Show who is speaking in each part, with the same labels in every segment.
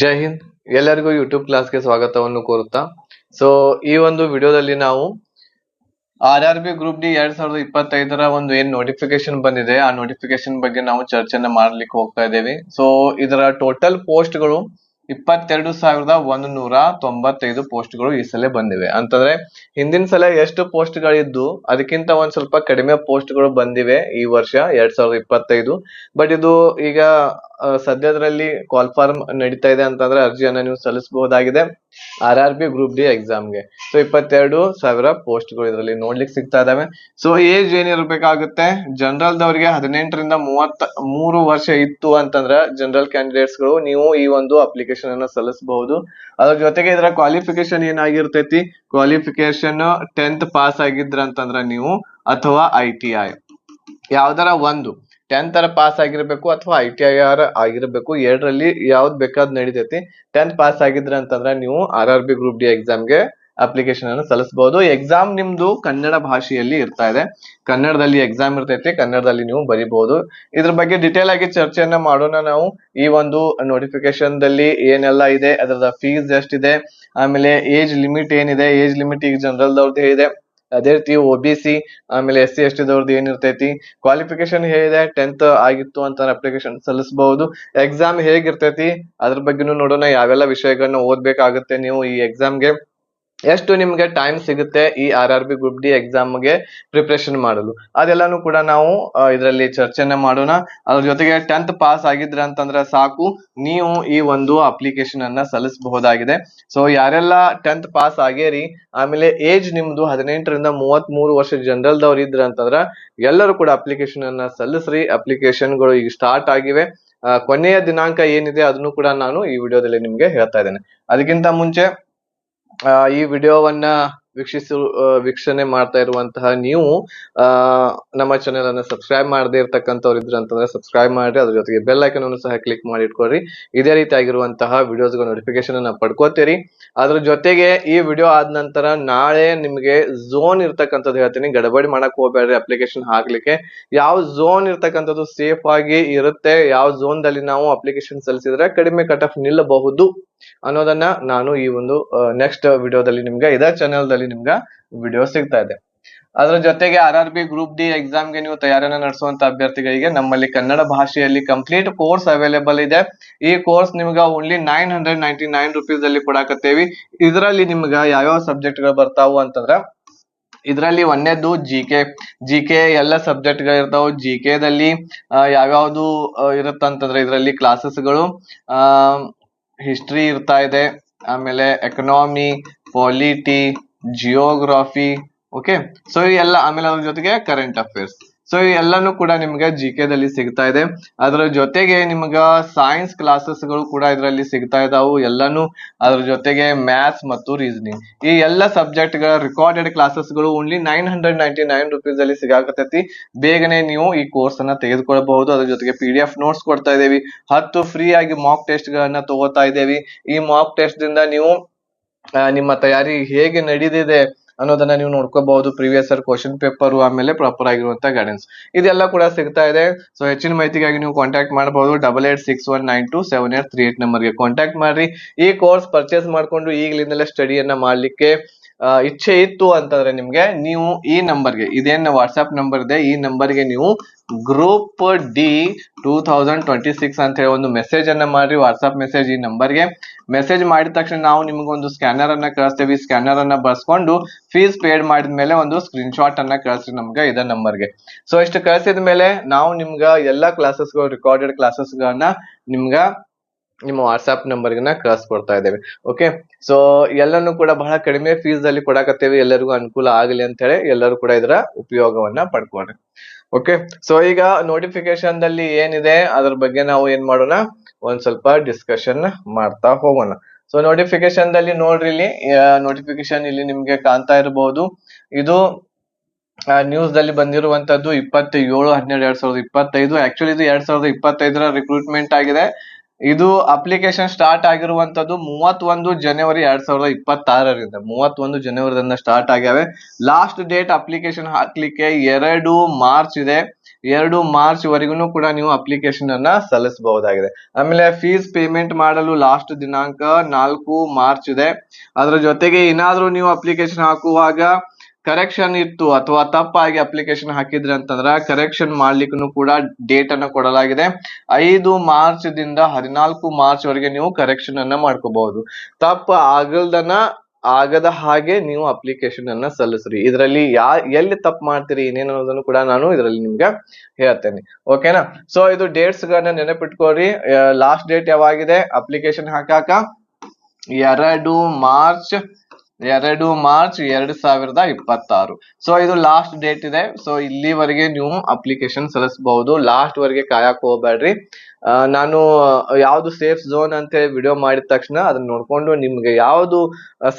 Speaker 1: ಜೈ ಹಿಂದ್. ಎಲ್ಲರಿಗೂ ಯೂಟ್ಯೂಬ್ ಕ್ಲಾಸ್ಗೆ ಸ್ವಾಗತವನ್ನು ಕೋರುತ್ತಾ. ಸೊ ಈ ಒಂದು ವಿಡಿಯೋದಲ್ಲಿ ನಾವು RRB ಗ್ರೂಪ್ ಡಿ 2025 ಒಂದು ಏನ್ ನೋಟಿಫಿಕೇಶನ್ ಬಂದಿದೆ ಆ ನೋಟಿಫಿಕೇಶನ್ ಬಗ್ಗೆ ನಾವು ಚರ್ಚೆನ ಮಾಡ್ಲಿಕ್ಕೆ ಹೋಗ್ತಾ ಇದ್ದೇವೆ. ಸೊ ಇದರ ಟೋಟಲ್ ಪೋಸ್ಟ್ ಗಳು 22,195 ಪೋಸ್ಟ್ ಗಳು ಈ ಸಲ ಬಂದಿವೆ. ಅಂತಂದ್ರೆ ಹಿಂದಿನ ಸಲ ಎಷ್ಟು ಪೋಸ್ಟ್ ಗಳಿದ್ದು ಅದಕ್ಕಿಂತ ಒಂದ್ ಸ್ವಲ್ಪ ಕಡಿಮೆ ಪೋಸ್ಟ್ ಗಳು ಬಂದಿವೆ ಈ ವರ್ಷ 2025. ಬಟ್ ಇದು ಈಗ ಸದ್ಯದ್ರಲ್ಲಿ ಕಾಲ್ ಫಾರ್ಮ್ ನಡೀತಾ ಇದೆ ಅಂತಂದ್ರೆ ಅರ್ಜಿಯನ್ನ ನೀವು ಸಲ್ಲಿಸಬಹುದಾಗಿದೆ RRB ಗ್ರೂಪ್ ಡಿ ಎಕ್ಸಾಮ್ಗೆ. ಸೊ 22,000 ಪೋಸ್ಟ್ ಗಳು ಇದರಲ್ಲಿ ನೋಡ್ಲಿಕ್ಕೆ ಸಿಗ್ತಾ ಇದಾವೆ. ಸೊ ಏಜ್ ಏನಿರ್ಬೇಕಾಗುತ್ತೆ, ಜನರಲ್ ದವರಿಗೆ 18 ರಿಂದ 33 ವರ್ಷ ಇತ್ತು ಅಂತಂದ್ರೆ ಜನರಲ್ ಕ್ಯಾಂಡಿಡೇಟ್ಸ್ ಗಳು ನೀವು ಈ ಒಂದು ಅಪ್ಲಿಕೇಶನ್ ಅನ್ನ ಸಲ್ಲಿಸಬಹುದು. ಅದ್ರ ಜೊತೆಗೆ ಇದರ ಕ್ವಾಲಿಫಿಕೇಶನ್ ಏನಾಗಿರ್ತೈತಿ, ಕ್ವಾಲಿಫಿಕೇಶನ್ 10th ಪಾಸ್ ಆಗಿದ್ರ ಅಂತಂದ್ರ ನೀವು ಅಥವಾ ITI ಯಾವ್ದಾರ ಒಂದು 10th ಪಾಸ್ ಆಗಿರ್ಬೇಕು ಅಥವಾ ITI ಆಗಿರ್ಬೇಕು, ಎರಡರಲ್ಲಿ ಯಾವ್ದು ಬೇಕಾದ್ ನಡೀತೈತಿ. 10th ಪಾಸ್ ಆಗಿದ್ರ ಅಂತಂದ್ರ ನೀವು RRB ಗ್ರೂಪ್ ಡಿ ಎಕ್ಸಾಮ್ಗೆ ಅಪ್ಲಿಕೇಶನ್ ಅನ್ನು ಸಲ್ಲಿಸಬಹುದು. ಎಕ್ಸಾಮ್ ನಿಮ್ದು ಕನ್ನಡ ಭಾಷೆಯಲ್ಲಿ ಇರ್ತಾ ಇದೆ, ಕನ್ನಡದಲ್ಲಿ ಎಕ್ಸಾಮ್ ಇರ್ತೈತಿ, ಕನ್ನಡದಲ್ಲಿ ನೀವು ಬರಿಬಹುದು. ಇದ್ರ ಬಗ್ಗೆ ಡಿಟೇಲ್ ಆಗಿ ಚರ್ಚೆಯನ್ನ ಮಾಡೋಣ ನಾವು. ಈ ಒಂದು ನೋಟಿಫಿಕೇಶನ್ ದಲ್ಲಿ ಏನೆಲ್ಲ ಇದೆ, ಅದರ ಫೀಸ್ ಎಷ್ಟಿದೆ, ಆಮೇಲೆ ಏಜ್ ಲಿಮಿಟ್ ಏನಿದೆ, ಏಜ್ ಲಿಮಿಟ್ ಈಗ ಜನರಲ್ ದವ್ರದ್ದು ಇದೆ, ಅದೇ ರೀತಿ OBC ಆಮೇಲೆ SC ST ದವ್ರದ್ದು ಏನಿರ್ತೈತಿ, ಕ್ವಾಲಿಫಿಕೇಶನ್ ಹೇಗಿದೆ, 10th ಆಗಿತ್ತು ಅಂತ ಅಪ್ಲಿಕೇಶನ್ ಸಲ್ಲಿಸಬಹುದು. ಎಕ್ಸಾಮ್ ಹೇಗಿರ್ತೈತಿ ಅದ್ರ ಬಗ್ಗೆನೂ ನೋಡೋಣ. ಯಾವೆಲ್ಲ ವಿಷಯಗಳನ್ನ ಓದ್ಬೇಕಾಗುತ್ತೆ ನೀವು ಈ ಎಕ್ಸಾಮ್ಗೆ, ಎಷ್ಟು ನಿಮ್ಗೆ ಟೈಮ್ ಸಿಗುತ್ತೆ ಈ RRB ಗ್ರೂಪ್ ಡಿ ಎಕ್ಸಾಮ್ಗೆ ಪ್ರಿಪರೇಷನ್ ಮಾಡಲು, ಅದೆಲ್ಲಾನು ಕೂಡ ನಾವು ಇದರಲ್ಲಿ ಚರ್ಚೆನ ಮಾಡೋಣ. ಅದ್ರ ಜೊತೆಗೆ 10th ಪಾಸ್ ಆಗಿದ್ರ ಅಂತಂದ್ರೆ ಸಾಕು, ನೀವು ಈ ಒಂದು ಅಪ್ಲಿಕೇಶನ್ ಅನ್ನ ಸಲ್ಲಿಸಬಹುದಾಗಿದೆ. ಸೊ ಯಾರೆಲ್ಲ 10th ಪಾಸ್ ಆಗ್ಯರಿ, ಆಮೇಲೆ ಏಜ್ ನಿಮ್ದು 18 ರಿಂದ 33 ವರ್ಷ ಜನರಲ್ ದವ್ರು ಇದ್ರ ಅಂತಂದ್ರ ಎಲ್ಲರೂ ಕೂಡ ಅಪ್ಲಿಕೇಶನ್ ಅನ್ನ ಸಲ್ಲಿಸ್ರಿ. ಅಪ್ಲಿಕೇಶನ್ ಗಳು ಈಗ ಸ್ಟಾರ್ಟ್ ಆಗಿವೆ. ಕೊನೆಯ ದಿನಾಂಕ ಏನಿದೆ ಅದನ್ನು ಕೂಡ ನಾನು ಈ ವಿಡಿಯೋದಲ್ಲಿ ನಿಮ್ಗೆ ಹೇಳ್ತಾ ಇದ್ದೇನೆ. ಅದಕ್ಕಿಂತ ಮುಂಚೆ ಈ ವಿಡಿಯೋವನ್ನ ವೀಕ್ಷಣೆ ಮಾಡ್ತಾ ಇರುವಂತಹ ನೀವು ನಮ್ಮ ಚಾನೆಲ್ ಅನ್ನ ಸಬ್ಸ್ಕ್ರೈಬ್ ಮಾಡದೇ ಇರ್ತಕ್ಕಂಥವ್ರು ಇದ್ರ ಅಂತಂದ್ರೆ ಸಬ್ಸ್ಕ್ರೈಬ್ ಮಾಡಿ, ಅದ್ರ ಜೊತೆಗೆ ಬೆಲ್ ಐಕನ್ ಅನ್ನು ಸಹ ಕ್ಲಿಕ್ ಮಾಡಿ ಇಟ್ಕೊಳ್ರಿ. ಇದೇ ರೀತಿ ಆಗಿರುವಂತಹ ವಿಡಿಯೋಸ್ ನೋಟಿಫಿಕೇಶನ್ ಅನ್ನ ಪಡ್ಕೋತೀರಿ. ಅದ್ರ ಜೊತೆಗೆ ಈ ವಿಡಿಯೋ ಆದ ನಂತರ ನಾಳೆ ನಿಮ್ಗೆ ಝೋನ್ ಇರ್ತಕ್ಕಂಥದ್ದು ಹೇಳ್ತೀನಿ, ಗಡಬಡಿ ಮಾಡಕ್ ಹೋಗ್ಬೇಡ್ರಿ ಅಪ್ಲಿಕೇಶನ್ ಹಾಕ್ಲಿಕ್ಕೆ. ಯಾವ ಝೋನ್ ಇರ್ತಕ್ಕಂಥದ್ದು ಸೇಫ್ ಆಗಿ ಇರುತ್ತೆ, ಯಾವ ಝೋನ್ ದಲ್ಲಿ ನಾವು ಅಪ್ಲಿಕೇಶನ್ ಸಲ್ಲಿಸಿದ್ರೆ ಕಡಿಮೆ ಕಟ್ ಆಫ್ ನಿಲ್ಲಬಹುದು ಅನ್ನೋದನ್ನ ನಾನು ಈ ಒಂದು ನೆಕ್ಸ್ಟ್ ವಿಡಿಯೋದಲ್ಲಿ ನಿಮ್ಗೆ ಇದೇ ಚಾನೆಲ್ ದಲ್ಲಿ ನಿಮ್ಗೆ ವಿಡಿಯೋ ಸಿಗ್ತಾ ಇದೆ. ಅದರ ಜೊತೆಗೆ RRB ಗ್ರೂಪ್ ಡಿ ಎಕ್ಸಾಮ್ಗೆ ನೀವು ತಯಾರಿಯನ್ನ ನಡೆಸುವಂತ ಅಭ್ಯರ್ಥಿಗಳಿಗೆ ನಮ್ಮಲ್ಲಿ ಕನ್ನಡ ಭಾಷೆಯಲ್ಲಿ ಕಂಪ್ಲೀಟ್ ಕೋರ್ಸ್ ಅವೈಲೇಬಲ್ ಇದೆ. ಈ ಕೋರ್ಸ್ ನಿಮ್ಗ ಓನ್ಲಿ 999 rupees ಅಲ್ಲಿ ಕೊಡಾಕತ್ತೇವಿ. ಇದರಲ್ಲಿ ನಿಮ್ಗ ಯಾವ್ಯಾವ ಸಬ್ಜೆಕ್ಟ್ ಗಳು ಬರ್ತಾವು ಅಂತಂದ್ರ, ಇದರಲ್ಲಿ ಒಂದೇದ್ದು ಜಿಕೆ ಎಲ್ಲ ಸಬ್ಜೆಕ್ಟ್ ಗಳು ಇರ್ತಾವ. ಜಿಕೆ ದಲ್ಲಿ ಯಾವ್ಯಾವ್ದು ಇರುತ್ತಂತಂದ್ರೆ ಇದರಲ್ಲಿ ಕ್ಲಾಸಸ್ಗಳು ಹಿಸ್ಟ್ರಿ ಇರ್ತಾ ಇದೆ, ಆಮೇಲೆ economy, polity, geography, okay. So ಈ ಎಲ್ಲ, ಆಮೇಲೆ ಅದ್ರ ಜೊತೆಗೆ ಕರೆಂಟ್ ಅಫೇರ್ಸ್. ಸೊ ಈ ಎಲ್ಲಾನು ಕೂಡ ನಿಮ್ಗೆ ಜಿಕೆ ದಲ್ಲಿ ಸಿಗ್ತಾ ಇದೆ. ಅದ್ರ ಜೊತೆಗೆ ನಿಮ್ಗ ಸೈನ್ಸ್ ಕ್ಲಾಸಸ್ ಗಳು ಕೂಡ ಇದರಲ್ಲಿ ಸಿಗ್ತಾ ಇದಾವು ಎಲ್ಲಾನು. ಅದ್ರ ಜೊತೆಗೆ ಮ್ಯಾಥ್ಸ್ ಮತ್ತು ರೀಸನಿಂಗ್, ಈ ಎಲ್ಲ ಸಬ್ಜೆಕ್ಟ್ ಗಳ ರೆಕಾರ್ಡೆಡ್ ಕ್ಲಾಸಸ್ ಗಳು ಓನ್ಲಿ 999 rupees ಅಲ್ಲಿ ಸಿಗಾಕತೈತಿ. ಬೇಗನೆ ನೀವು ಈ ಕೋರ್ಸ್ ಅನ್ನ ತೆಗೆದುಕೊಳ್ಬಹುದು. ಅದ್ರ ಜೊತೆಗೆ PDF ನೋಟ್ಸ್ ಕೊಡ್ತಾ ಇದೇವಿ, 10 ಫ್ರೀ ಆಗಿ ಮಾಕ್ ಟೆಸ್ಟ್ ಗಳನ್ನ ತಗೋತಾ ಇದ್ದೇವಿ. ಈ ಮಾಕ್ ಟೆಸ್ಟ್ ದಿಂದ ನೀವು ನಿಮ್ಮ ತಯಾರಿ ಹೇಗೆ ನಡೆದಿದೆ ಅನ್ನೋದನ್ನ ನೀವು ನೋಡ್ಕೋಬಹುದು. ಪ್ರೀವಿಯಸ್ ಇಯರ್ ಕ್ವಶನ್ ಪೇಪರ್, ಆಮೇಲೆ ಪ್ರಾಪರ್ ಆಗಿರುವಂತಹ ಗೈಡೆನ್ಸ್ ಇದೆಲ್ಲ ಕೂಡ ಸಿಗ್ತಾ ಇದೆ. ಸೊ ಹೆಚ್ಚಿನ ಮಾಹಿತಿಗಾಗಿ ನೀವು ಕಾಂಟ್ಯಾಕ್ಟ್ ಮಾಡಬಹುದು 8861927838 ನಂಬರ್ಗೆ ಕಾಂಟ್ಯಾಕ್ಟ್ ಮಾಡ್ರಿ. ಈ ಕೋರ್ಸ್ ಪರ್ಚೇಸ್ ಮಾಡ್ಕೊಂಡು ಈಗಲಿಂದಲೇ ಸ್ಟಡಿಯನ್ನ ಮಾಡ್ಲಿಕ್ಕೆ ಇಚ್ಛೆ ಇತ್ತು ಅಂತಂದ್ರೆ ನಿಮ್ಗೆ ನೀವು ಈ ನಂಬರ್ಗೆ, ಇದೇನ್ ವಾಟ್ಸ್ಆಪ್ ನಂಬರ್ ಇದೆ, ಈ ನಂಬರ್ಗೆ ನೀವು ಗ್ರೂಪ್ ಡಿ 2026 ಅಂತ ಹೇಳಿ ಒಂದು ಮೆಸೇಜ್ ಅನ್ನ ಮಾಡ್ರಿ. ವಾಟ್ಸ್ಆಪ್ ಮೆಸೇಜ್ ಈ ನಂಬರ್ಗೆ ಮೆಸೇಜ್ ಮಾಡಿದ ತಕ್ಷಣ ನಾವು ನಿಮ್ಗೊಂದು ಸ್ಕ್ಯಾನರ್ ಅನ್ನ ಕಳಿಸ್ತೇವೆ. ಸ್ಕ್ಯಾನರ್ ಅನ್ನ ಬರ್ಸ್ಕೊಂಡು ಫೀಸ್ ಪೇಡ್ ಮಾಡಿದ್ಮೇಲೆ ಒಂದು ಸ್ಕ್ರೀನ್ ಶಾಟ್ ಅನ್ನ ಕಳಿಸ್ರಿ ನಮ್ಗೆ ಇದ ನಂಬರ್ಗೆ. ಸೊ ಇಷ್ಟು ಕಳಿಸಿದ ಮೇಲೆ ನಾವು ನಿಮ್ಗ ಎಲ್ಲಾ ಕ್ಲಾಸಸ್ ಗಳು, ರೆಕಾರ್ಡೆಡ್ ಕ್ಲಾಸಸ್ ಗಳನ್ನ ನಿಮ್ಗ ನಿಮ್ಮ ವಾಟ್ಸ್ಆಪ್ ನಂಬರ್ಗೆ ಕಳಿಸ್ಕೊಡ್ತಾ ಇದ್ದೇವೆ. ಓಕೆ. ಸೊ ಎಲ್ಲಾನು ಕೂಡ ಬಹಳ ಕಡಿಮೆ ಫೀಸ್ ಅಲ್ಲಿ ಕೊಡಾಕತ್ತೇವೆ, ಎಲ್ಲರಿಗೂ ಅನುಕೂಲ ಆಗಲಿ ಅಂತ ಹೇಳಿ ಎಲ್ಲರೂ ಕೂಡ ಇದರ ಉಪಯೋಗವನ್ನ ಪಡ್ಕೊಂಡ್ರಿ. ಓಕೆ. ಸೊ ಈಗ ನೋಟಿಫಿಕೇಶನ್ ದಲ್ಲಿ ಏನಿದೆ ಅದ್ರ ಬಗ್ಗೆ ನಾವು ಏನ್ ಮಾಡೋಣ, ಒಂದ್ ಸ್ವಲ್ಪ ಡಿಸ್ಕಷನ್ ಮಾಡ್ತಾ ಹೋಗೋಣ. ಸೊ ನೋಟಿಫಿಕೇಶನ್ ದಲ್ಲಿ ನೋಡ್ರಿ, ಇಲ್ಲಿ ನೋಟಿಫಿಕೇಶನ್ ಇಲ್ಲಿ ನಿಮ್ಗೆ ಕಾಣ್ತಾ ಇರಬಹುದು. ಇದು ನ್ಯೂಸ್ ದಲ್ಲಿ ಬಂದಿರುವಂತದ್ದು 27/12/2025. ಆಕ್ಚುಲಿ ಇದು 2025 ರಿಕ್ರೂಟ್ಮೆಂಟ್ ಆಗಿದೆ. ಇದು ಅಪ್ಲಿಕೇಶನ್ ಸ್ಟಾರ್ಟ್ ಆಗಿರುವಂತದ್ದು 31 ಜನವರಿ 2026ರಿಂದ 31 ಜನವರಿದಿಂದ ಸ್ಟಾರ್ಟ್ ಆಗ್ಯಾವೆ. ಲಾಸ್ಟ್ ಡೇಟ್ ಅಪ್ಲಿಕೇಶನ್ ಹಾಕ್ಲಿಕ್ಕೆ 2 ಮಾರ್ಚ್ ಇದೆ. 2 ಮಾರ್ಚ್ ವರೆಗೂ ಕೂಡ ನೀವು ಅಪ್ಲಿಕೇಶನ್ ಅನ್ನ ಸಲ್ಲಿಸಬಹುದಾಗಿದೆ. ಆಮೇಲೆ ಫೀಸ್ ಪೇಮೆಂಟ್ ಮಾಡಲು ಲಾಸ್ಟ್ ದಿನಾಂಕ 4 ಮಾರ್ಚ್ ಇದೆ. ಅದರ ಜೊತೆಗೆ ಏನಾದ್ರೂ ನೀವು ಅಪ್ಲಿಕೇಶನ್ ಹಾಕುವಾಗ ಕರೆಕ್ಷನ್ ಇತ್ತು ಅಥವಾ ತಪ್ಪಾಗಿ ಅಪ್ಲಿಕೇಶನ್ ಹಾಕಿದ್ರಿ ಅಂತಂದ್ರ ಕರೆಕ್ಷನ್ ಮಾಡ್ಲಿಕ್ಕೂ ಕೂಡ ಡೇಟ್ ಅನ್ನ ಕೊಡಲಾಗಿದೆ. 5 ಮಾರ್ಚ್ ದಿಂದ 14 ಮಾರ್ಚ್ ವರೆಗೆ ನೀವು ಕರೆಕ್ಷನ್ ಅನ್ನ ಮಾಡ್ಕೋಬಹುದು. ತಪ್ಪು ಆಗದ ಹಾಗೆ ನೀವು ಅಪ್ಲಿಕೇಶನ್ ಅನ್ನ ಸಲ್ಲಿಸ್ರಿ. ಇದರಲ್ಲಿ ಎಲ್ಲಿ ತಪ್ಪು ಮಾಡ್ತೀರಿ ಏನೇನು ಅನ್ನೋದನ್ನು ಕೂಡ ನಾನು ಇದರಲ್ಲಿ ನಿಮ್ಗೆ ಹೇಳ್ತೇನೆ. ಓಕೆನಾ? ಸೊ ಇದು ಡೇಟ್ಸ್ ಗಳನ್ನ ನೆನಪಿಟ್ಕೊಳ್ರಿ. ಲಾಸ್ಟ್ ಡೇಟ್ ಯಾವಾಗಿದೆ ಅಪ್ಲಿಕೇಶನ್ ಹಾಕಾಕ? 2 ಮಾರ್ಚ್ 2026. ಸೊ ಇದು ಲಾಸ್ಟ್ ಡೇಟ್ ಇದೆ. ಸೊ ಇಲ್ಲಿವರೆಗೆ ನೀವು ಅಪ್ಲಿಕೇಶನ್ ಸಲ್ಲಿಸಬಹುದು. ಲಾಸ್ಟ್ ವರೆಗೆ ಕಾಯಕ್ ಹೋಗ್ಬೇಡ್ರಿ. ನಾನು ಯಾವ್ದು ಸೇಫ್ ಝೋನ್ ಅಂತ ಹೇಳಿ ವಿಡಿಯೋ ಮಾಡಿದ ತಕ್ಷಣ ಅದನ್ನ ನೋಡ್ಕೊಂಡು ನಿಮ್ಗೆ ಯಾವ್ದು